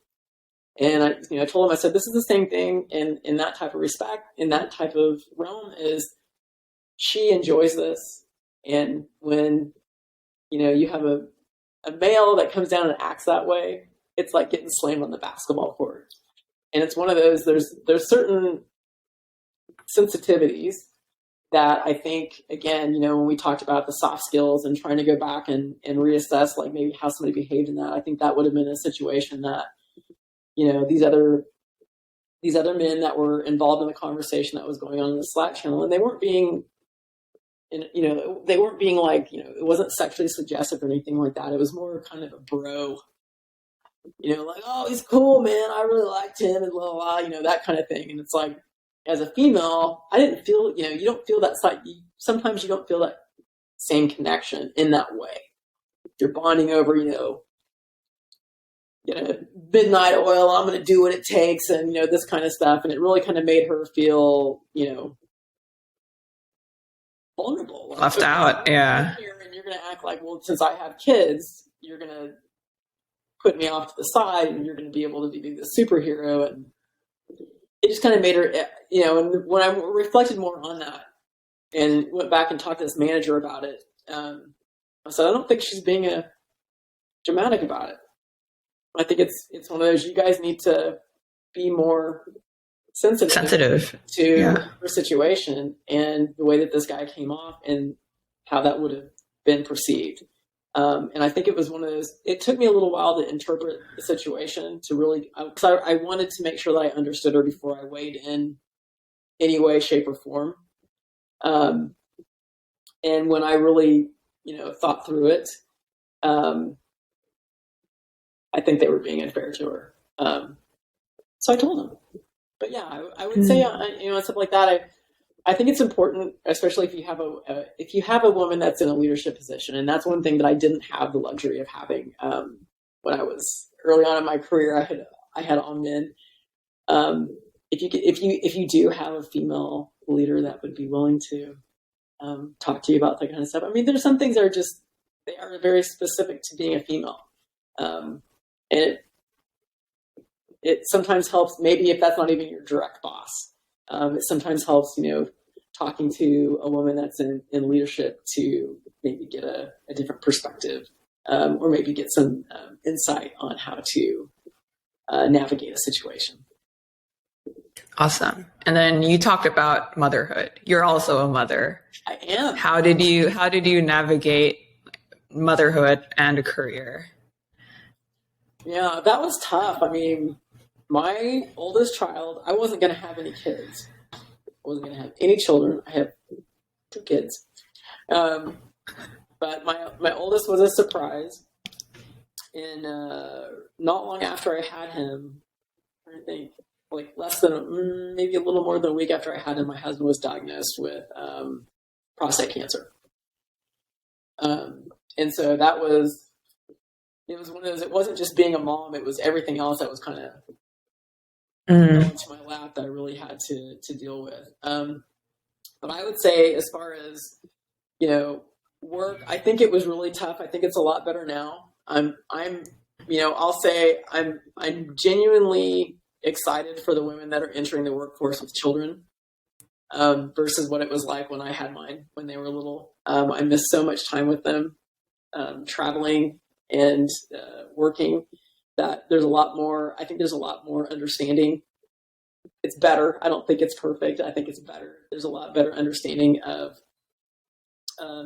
And I told him, I said, this is the same thing in that type of respect, in that type of realm, is she enjoys this. And when, you have a male that comes down and acts that way, it's like getting slammed on the basketball court. And it's one of those, there's certain sensitivities that I think, again, when we talked about the soft skills and trying to go back and reassess, like maybe how somebody behaved in that, I think that would have been a situation that, these other men that were involved in the conversation that was going on in the Slack channel, and they weren't being, like, it wasn't sexually suggestive or anything like that. It was more kind of a bro, like, oh, he's cool, man, I really liked him, and blah, blah, blah, that kind of thing. And it's like, as a female, I didn't feel, you don't feel that side. Sometimes you don't feel that same connection in that way. You're bonding over, midnight oil, I'm going to do what it takes, and, this kind of stuff. And it really kind of made her feel, vulnerable. Like, left out, yeah. And you're going to act like, well, since I have kids, you're going to put me off to the side, and you're going to be able to be the superhero. And it just kind of made her, and when I reflected more on that and went back and talked to this manager about it, I said, I don't think she's being dramatic about it. I think it's one of those, you guys need to be more sensitive to her situation and the way that this guy came off and how that would have been perceived. And I think it was one of those, it took me a little while to interpret the situation to really, because I wanted to make sure that I understood her before I weighed in any way, shape, or form. And when I really, thought through it, I think they were being unfair to her. So I told them. But yeah, I would say, stuff like that. I think it's important, especially if you have a woman that's in a leadership position, and that's one thing that I didn't have the luxury of having when I was early on in my career. I had all men. If you do have a female leader that would be willing to talk to you about that kind of stuff. I mean, there's some things that are very specific to being a female, and it sometimes helps. Maybe if that's not even your direct boss. It sometimes helps, talking to a woman that's in leadership to maybe get a different perspective, or maybe get some insight on how to navigate a situation. Awesome. And then you talked about motherhood. You're also a mother. I am. How did you navigate motherhood and a career? Yeah, that was tough. I mean, my oldest child, I wasn't going to have any kids. I wasn't going to have any children. I have 2 kids. But my oldest was a surprise. And not long after I had him, I think, like less than, maybe a little more than a week after I had him, my husband was diagnosed with prostate cancer. And so it was one of those, it wasn't just being a mom, it was everything else that was kind of going to my lap that I really had to deal with. But I would say, as far as, work, I think it was really tough. I think it's a lot better now. I'll say I'm genuinely excited for the women that are entering the workforce with children, versus what it was like when I had mine, when they were little. I missed so much time with them, traveling, and working, that there's a lot more, I think there's a lot more understanding. It's better. I don't think it's perfect. I think it's better. There's a lot better understanding of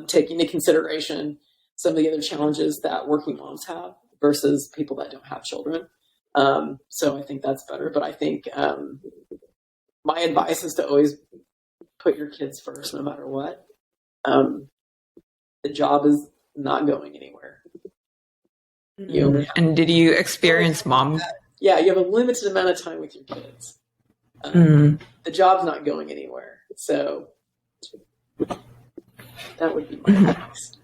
taking into consideration some of the other challenges that working moms have versus people that don't have children. So I think that's better. But I think my advice is to always put your kids first, no matter what. The job is not going anywhere. And did you experience mom? Yeah, you have a limited amount of time with your kids. The job's not going anywhere. So that would be my advice.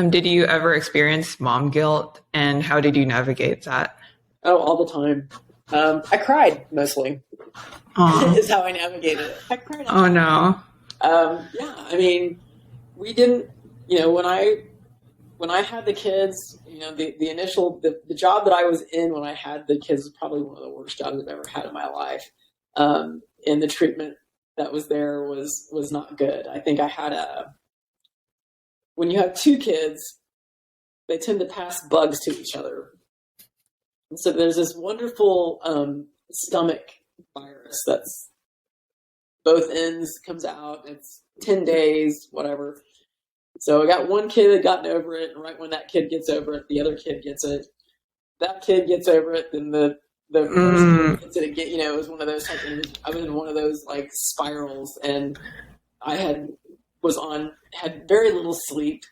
Did you ever experience mom guilt, and how did you navigate that? Oh, all the time. I cried mostly. Is how I navigated it. I cried. Oh no. Yeah, I mean, we didn't. When I had the kids, the initial the job that I was in when I had the kids was probably one of the worst jobs I've ever had in my life. And the treatment that was there was not good. I think I had when you have two kids, they tend to pass bugs to each other. And so there's this wonderful stomach virus that's both ends comes out. It's 10 days, whatever. So I got one kid that gotten over it, and right when that kid gets over it, the other kid gets it. That kid gets over it, then the first kid gets it again. It was one of those things. I was in one of those like spirals, and I had very little sleep,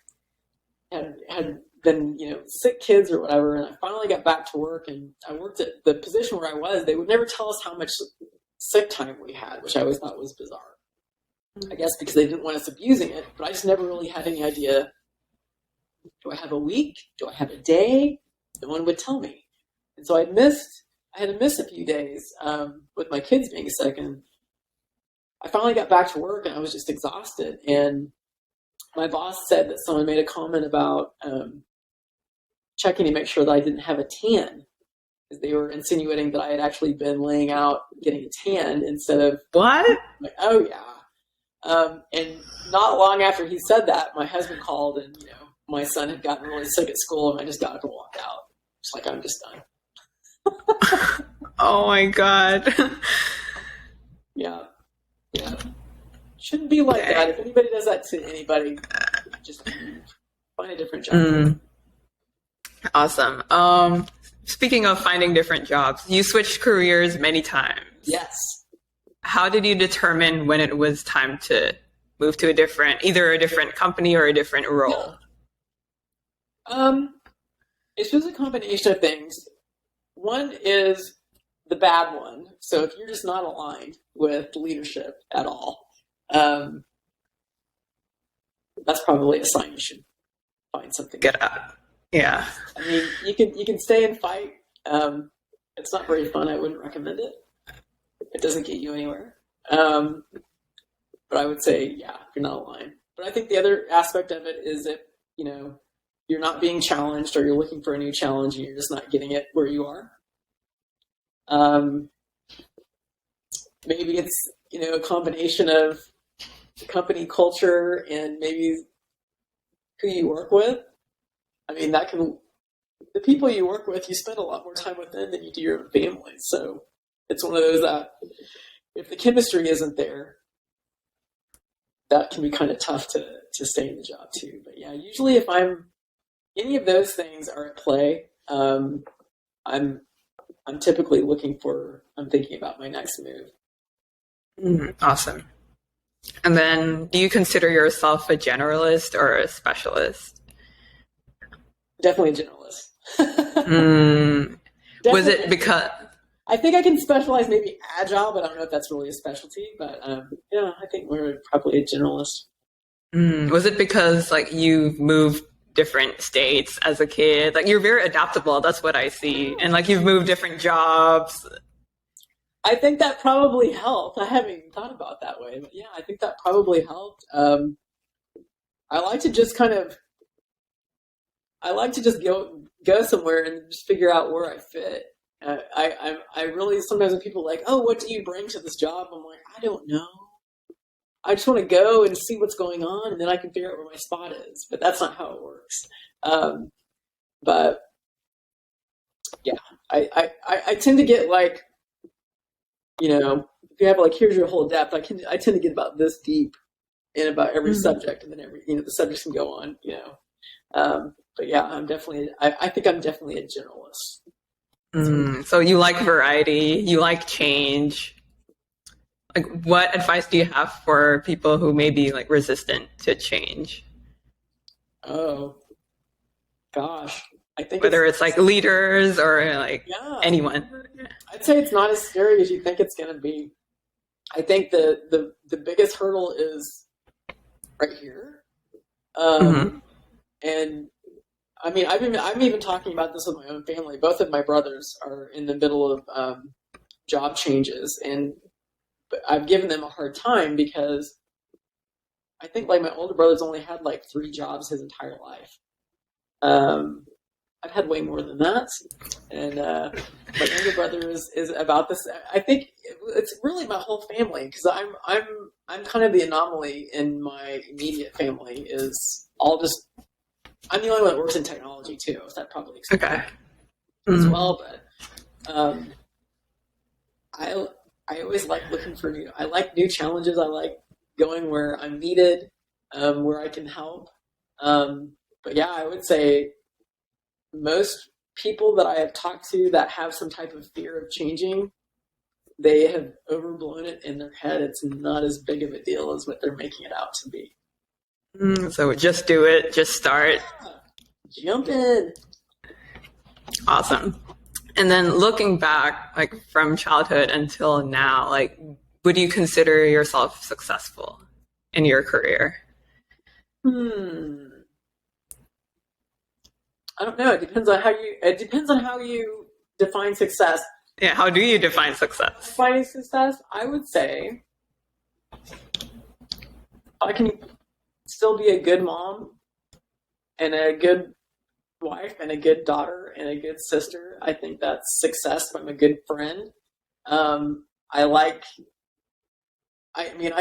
had been sick kids or whatever, and I finally got back to work, and I worked at the position where I was. They would never tell us how much sick time we had, which I always thought was bizarre. I guess because they didn't want us abusing it, but I just never really had any idea. Do I have a week? Do I have a day? No one would tell me. And so I had to miss a few days with my kids being sick, and I finally got back to work, and I was just exhausted. And my boss said that someone made a comment about checking to make sure that I didn't have a tan, because they were insinuating that I had actually been laying out getting a tan instead of what? Like, oh yeah. And not long after he said that, my husband called, and my son had gotten really sick at school, and I just got up and walked out. It's like, I'm just done. Oh my God. Yeah. Shouldn't be like that. If anybody does that to anybody, just find a different job. Awesome. Speaking of finding different jobs, you switched careers many times. Yes. How did you determine when it was time to move to either a different company or a different role? It's just a combination of things. One is the bad one. So if you're just not aligned with leadership at all, that's probably a sign you should find something. Get out. Yeah. I mean, you can stay and fight. It's not very fun. I wouldn't recommend it. It doesn't get you anywhere. But I would say, yeah, you're not aligned. But I think the other aspect of it is that, you're not being challenged, or you're looking for a new challenge and you're just not getting it where you are. Maybe it's, a combination of company culture and maybe who you work with. I mean, the people you work with, you spend a lot more time with them than you do your own family. So it's one of those that if the chemistry isn't there, that can be kind of tough to stay in the job too. But yeah, usually if any of those things are at play, I'm typically I'm thinking about my next move. Awesome. And then do you consider yourself a generalist or a specialist? Definitely a generalist. Was it because... I think I can specialize maybe agile, but I don't know if that's really a specialty. But yeah, I think we're probably a generalist. Was it because you moved different states as a kid? You're very adaptable. That's what I see. And you've moved different jobs. I think that probably helped. I haven't even thought about it that way, but yeah, I think that probably helped. I like to just go somewhere and just figure out where I fit. I really, sometimes when people are like, oh, what do you bring to this job? I'm like, I don't know. I just want to go and see what's going on, and then I can figure out where my spot is. But that's not how it works. But yeah, I tend to get like, if you have like, here's your whole depth, I tend to get about this deep in about every subject, and then the subjects can go on, but yeah, I think I'm definitely a generalist. So you like variety, you like change. Like, what advice do you have for people who may be like resistant to change? Oh gosh, I think whether it's like leaders or like anyone. I'd say it's not as scary as you think it's going to be. I think the biggest hurdle is right here, and I mean, I'm even talking about this with my own family. Both of my brothers are in the middle of job changes, and I've given them a hard time because I think like my older brother's only had like 3 jobs his entire life. I've had way more than that, and my younger brother is about this. I think it's really my whole family, because I'm kind of the anomaly in my immediate family. Is all just I'm the only one that works in technology too, so that probably explains as well. But I always like looking for new. I like new challenges. I like going where I'm needed, where I can help. But yeah, I would say most people that I have talked to that have some type of fear of changing, they have overblown it in their head. It's not as big of a deal as what they're making it out to be. So just do it. Just start. Yeah. Jump in. Awesome. And then looking back, like from childhood until now, like, would you consider yourself successful in your career? I don't know. It depends on how you define success. Yeah, how do you define success? Defining success, I would say I can still be a good mom and a good wife and a good daughter and a good sister. I think that's success. If I'm a good friend. I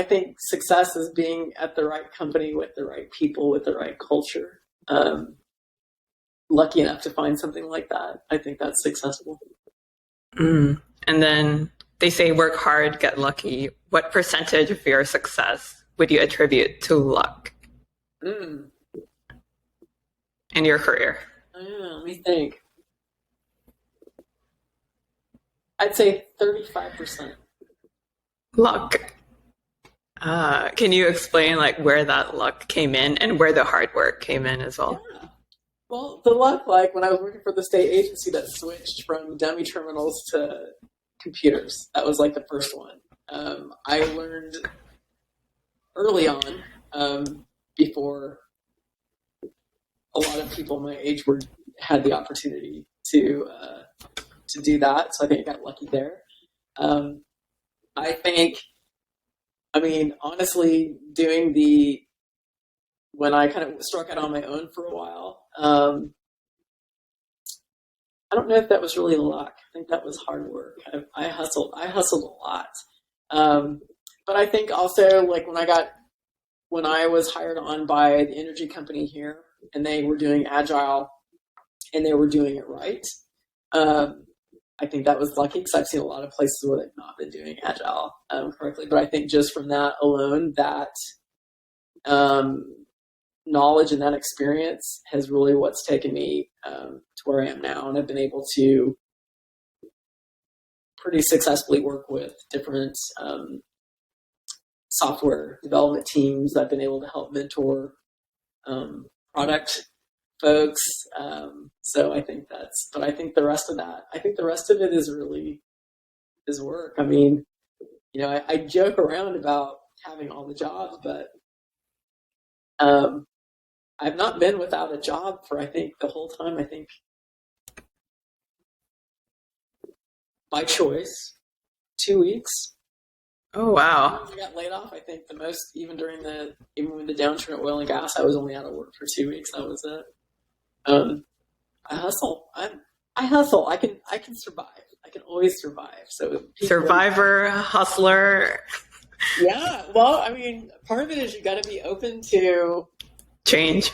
think success is being at the right company with the right people with the right culture. Lucky enough to find something like that. I think that's successful. And then they say work hard, get lucky. What percentage of your success would you attribute to luck in your career? Let me think. I'd say 35%. Luck. Can you explain like where that luck came in and where the hard work came in as well? Yeah. Well, the luck, like when I was working for the state agency that switched from dummy terminals to computers, that was like the first one. I learned early on, before a lot of people my age had the opportunity to do that. So I think I got lucky there. Honestly, when I kind of struck out on my own for a while, I don't know if that was really luck. I think that was hard work. I hustled a lot. But I think also like when I was hired on by the energy company here and they were doing agile and they were doing it right. I think that was lucky because I've seen a lot of places where they've not been doing agile correctly. But I think just from that alone, that knowledge and that experience has really what's taken me to where I am now. And I've been able to pretty successfully work with different software development teams. I've been able to help mentor product folks. So I think but I think the rest of it is work. I mean, I joke around about having all the jobs, but I've not been without a job for, I think, the whole time. I think by choice, 2 weeks. Oh, wow. I got laid off. I think the most, even when the downturn at oil and gas, I was only out of work for 2 weeks. That was it. I hustle. I hustle. I can survive. I can always survive. So survivor, hustler. Yeah. Well, I mean, part of it is you got to be open to change.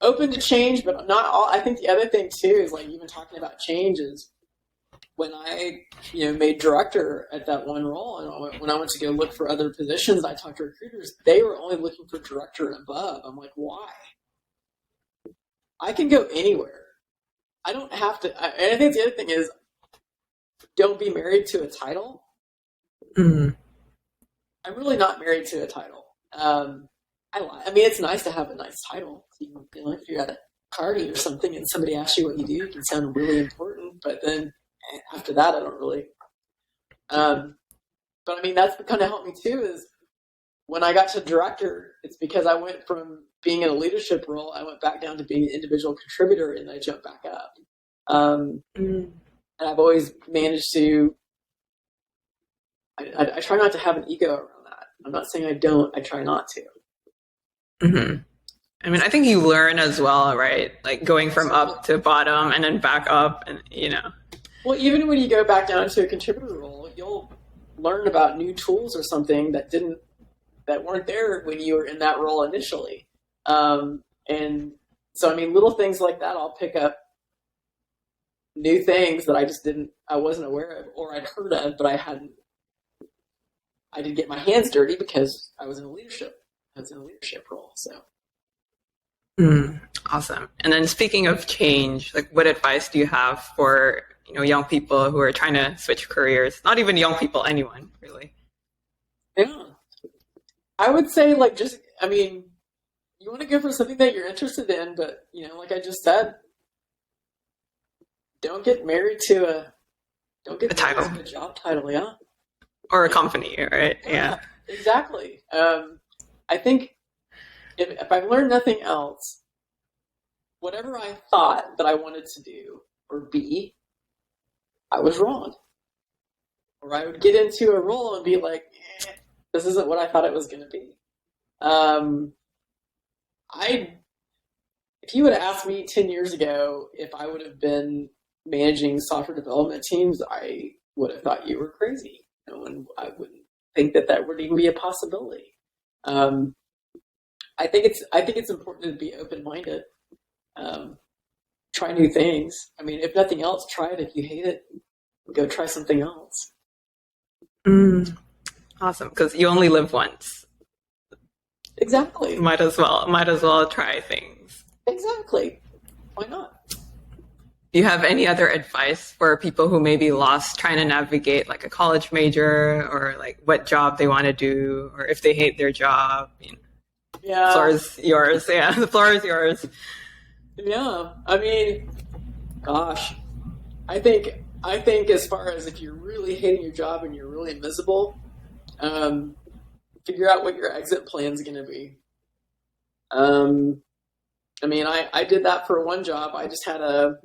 open to change, but not all. I think the other thing too is like even talking about change is when I, made director at that one role, and when I went to go look for other positions, I talked to recruiters. They were only looking for director and above. I'm like, why? I can go anywhere. I don't have to. And I think the other thing is, don't be married to a title. Mm-hmm. I'm really not married to a title. I mean, it's nice to have a nice title. If you're at a party or something and somebody asks you what you do, you can sound really important. But then after that, I don't really. But I mean, that's what kind of helped me too. Is when I got to director, it's because I went from being in a leadership role, I went back down to being an individual contributor, and I jumped back up. And I've always managed to. I try not to have an ego around that. I'm not saying I don't. I try not to. Mm-hmm. I mean, I think you learn as well, right? Like going from up to bottom and then back up, and Well, even when you go back down to a contributor role, you'll learn about new tools or something that weren't there when you were in that role initially. And so, I mean, little things like that, I'll pick up new things that I wasn't aware of, or I'd heard of, but I didn't get my hands dirty because I was in a leadership role. So. Awesome. And then speaking of change, like what advice do you have for, young people who are trying to switch careers? Not even young people, anyone really. Yeah. I would say you want to go for something that you're interested in, but like I just said, don't get married to a title. To a job title, yeah. Or a company, right? Yeah. Exactly. I think if I've learned nothing else, whatever I thought that I wanted to do or be, I was wrong. Or I would get into a role and be like, this isn't what I thought it was going to be. If you would have asked me 10 years ago if I would have been managing software development teams, I would have thought you were crazy. And I wouldn't think that would even be a possibility. I think it's important to be open-minded. Try new things. I mean, if nothing else, try it. If you hate it, go try something else. Awesome, because you only live once. Exactly. Might as well try things. Exactly. Why not? Do you have any other advice for people who may be lost trying to navigate like a college major, or like what job they want to do, or if they hate their job? Yeah. The floor is yours. Yeah, the floor is yours. Yeah. I mean, gosh, I think as far as if you're really hating your job and you're really miserable, figure out what your exit plan is going to be. I mean, I did that for one job. I just had a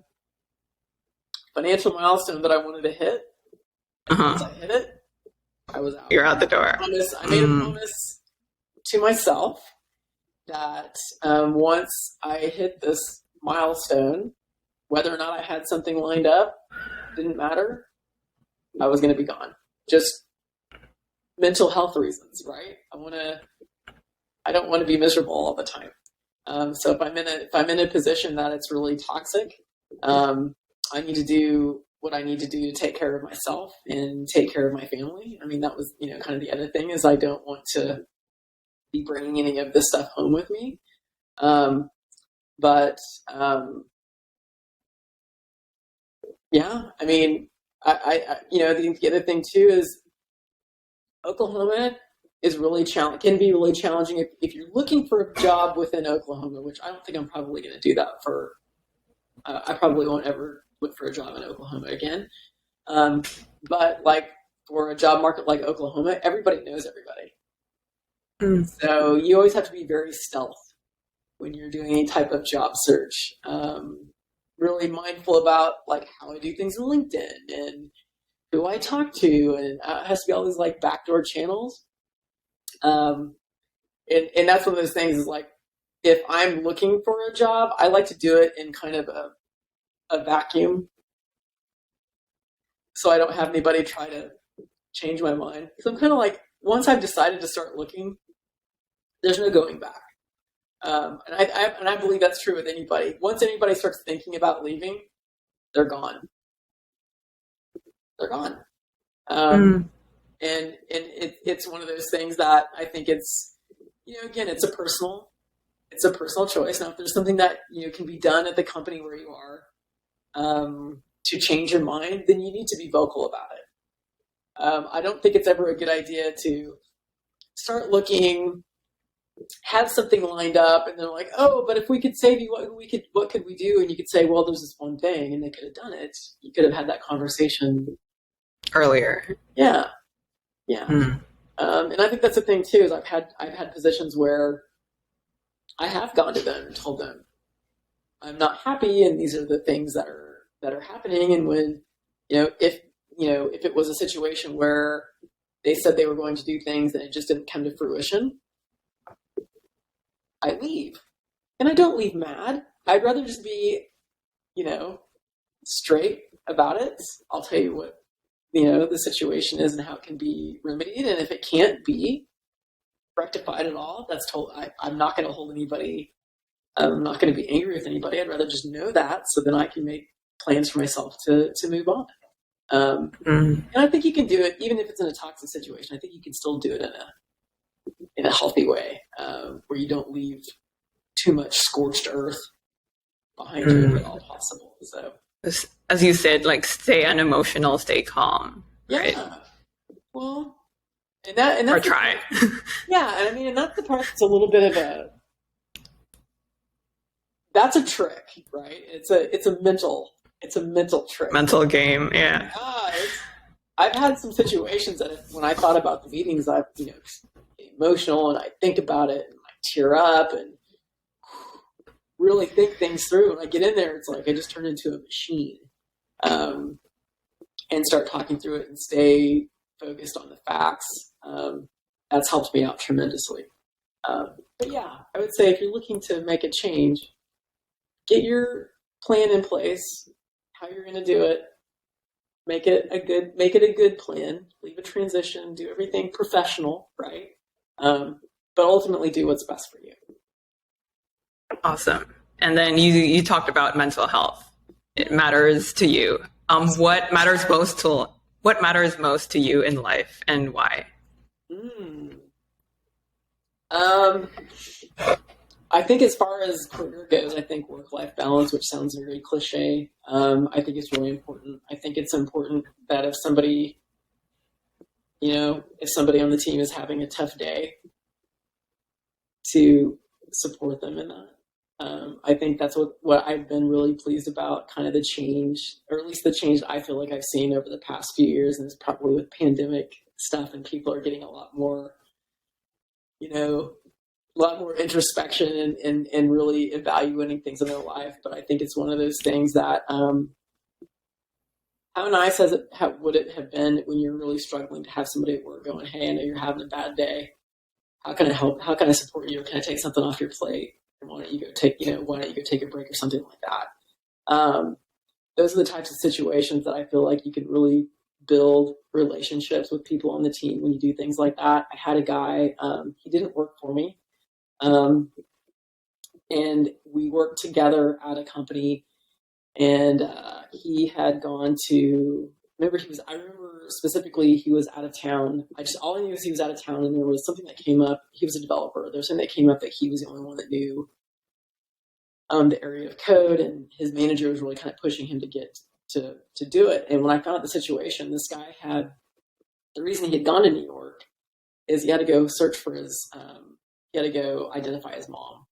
financial milestone that I wanted to hit. And once I hit it, I was out. You're out the door. I made a promise to myself that once I hit this milestone, whether or not I had something lined up, didn't matter. I was going to be gone. Just mental health reasons, right? I don't want to be miserable all the time. So if I'm in a position that it's really toxic, I need to do what I need to do to take care of myself and take care of my family. I mean, that was, kind of the other thing is I don't want to be bringing any of this stuff home with me. Yeah, I mean, I the other thing too is Oklahoma is really can be really challenging if you're looking for a job within Oklahoma, which I don't think I'm probably going to do that for. I probably won't ever look for a job in Oklahoma again. But like for a job market like Oklahoma, everybody knows everybody. So you always have to be very stealth when you're doing any type of job search. Really mindful about like how I do things on LinkedIn and who I talk to, and it has to be all these like backdoor channels. And that's one of those things is like, if I'm looking for a job, I like to do it in kind of a vacuum. So I don't have anybody try to change my mind. So I'm kind of like, once I've decided to start looking, there's no going back. And I believe that's true with anybody. Once anybody starts thinking about leaving, they're gone. They're gone. And it's one of those things that I think it's, again, it's a personal choice. Now, if there's something that, can be done at the company where you are, to change your mind, then you need to be vocal about it. I don't think it's ever a good idea to start looking, have something lined up, and they're like, oh, but if we could save you, what could we do? And you could say, well, there's this one thing, and they could have done it. You could have had that conversation earlier. Yeah. And I think that's the thing too, is I've had positions where I have gone to them and told them I'm not happy, and these are the things that are happening. And when, if it was a situation where they said they were going to do things and it just didn't come to fruition, I leave. And I don't leave mad. I'd rather just be, straight about it. I'll tell you what, the situation is and how it can be remedied. And if it can't be rectified at all, I'm not going to hold anybody. I'm not going to be angry with anybody. I'd rather just know that, so then I can make plans for myself to move on. And I think you can do it, even if it's in a toxic situation. I think you can still do it in a healthy way, where you don't leave too much scorched earth behind you if at all possible. So, as you said, like, stay unemotional, stay calm. Yeah. Right? Well, and that's or try. Yeah, and and that's the part that's a little bit of that's a trick, right? It's a mental trick. Mental game, yeah. I've had some situations that when I thought about the meetings, I've emotional, and I think about it and I tear up and really think things through. When I get in there, it's like I just turn into a machine, and start talking through it and stay focused on the facts. That's helped me out tremendously. But yeah, I would say if you're looking to make a change, get your plan in place, how you're going to do it. Make it a good plan. Leave a transition. Do everything professional, right? But ultimately, do what's best for you. Awesome. And then you talked about mental health. It matters to you. What matters most to you in life, and why? I think as far as career goes, I think work-life balance, which sounds very cliche, I think it's really important. I think it's important that if somebody on the team is having a tough day, to support them in that. I think that's what I've been really pleased about, kind of the change, or at least the change I feel like I've seen over the past few years, and it's probably with pandemic stuff, and people are getting a lot more, introspection and really evaluating things in their life. But I think it's one of those things that, how nice would it have been when you're really struggling to have somebody at work going, hey, I know you're having a bad day. How can I help? How can I support you? Can I take something off your plate? And why don't you go take a break or something like that? Those are the types of situations that I feel like you can really build relationships with people on the team when you do things like that. I had a guy, he didn't work for me. And we worked together at a company, and he had gone to, I remember specifically he was out of town. All I knew was he was out of town, and there was something that came up. He was a developer. There was something that came up that he was the only one that knew the area of code, and his manager was really kind of pushing him to get to do it. And when I found out the situation, this guy the reason he had gone to New York is he had to go search for he had to go identify his mom.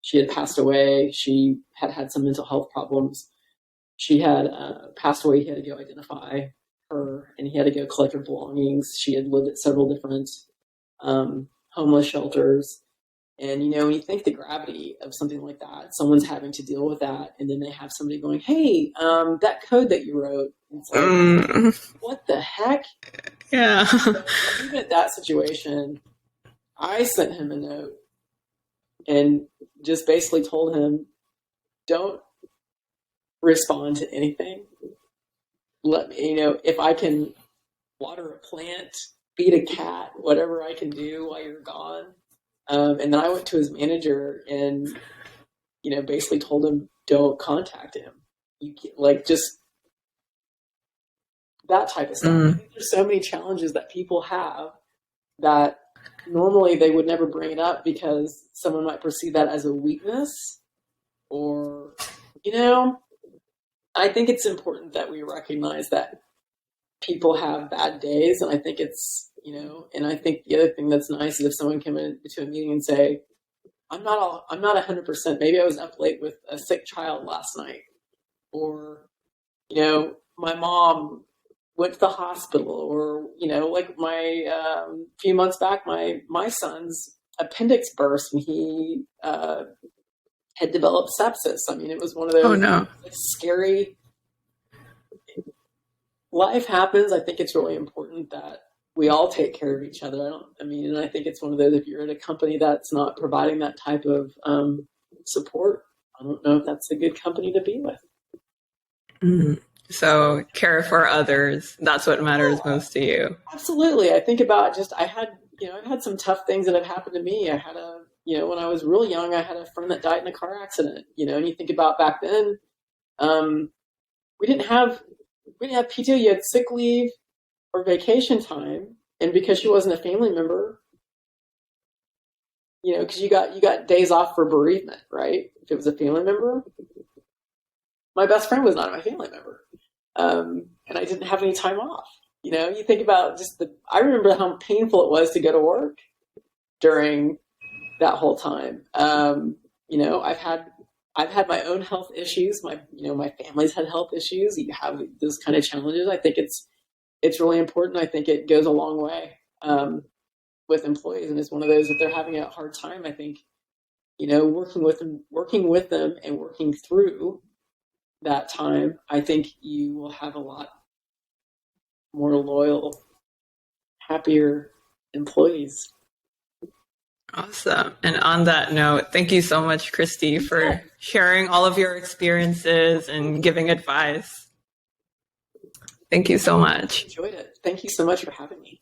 She had passed away. She had some mental health problems. She had passed away. He had to go identify her, and he had to go collect her belongings. She had lived at several different homeless shelters. And, when you think the gravity of something like that, someone's having to deal with that, and then they have somebody going, hey, that code that you wrote, it's like, what the heck? Yeah. So even at that situation, I sent him a note and just basically told him, don't respond to anything. Let me, if I can water a plant, feed a cat, whatever I can do while you're gone, And then I went to his manager and, basically told him, don't contact him. You can't, like, just that type of stuff. I think there's so many challenges that people have that normally they would never bring it up because someone might perceive that as a weakness, or, I think it's important that we recognize that people have bad days. And I think it's, and I think the other thing that's nice is if someone came into a meeting and say, I'm not 100%. Maybe I was up late with a sick child last night, or, my mom went to the hospital, or, like my, few months back, my son's appendix burst and he, had developed sepsis. I mean, it was one of those scary. Life happens. I think it's really important that we all take care of each other. And I think it's one of those, if you're at a company that's not providing that type of support, I don't know if that's a good company to be with. Mm-hmm. So care for others. That's what matters most to you. Absolutely. I think about I've had some tough things that have happened to me. I had when I was real young, I had a friend that died in a car accident, and you think about back then, we didn't have PTO. You had sick leave or vacation time. And because she wasn't a family member, because you got days off for bereavement, right? If it was a family member, my best friend was not my family member. And I didn't have any time off. You think about I remember how painful it was to go to work during that whole time. I've had my own health issues. My family's had health issues. You have those kind of challenges. I think it's really important. I think it goes a long way with employees, and it's one of those, if they're having a hard time, I think working with them and working through that time, I think you will have a lot more loyal, happier employees. Awesome. And on that note, thank you so much, Christy, for sharing all of your experiences and giving advice. Thank you so much. I enjoyed it. Thank you so much for having me.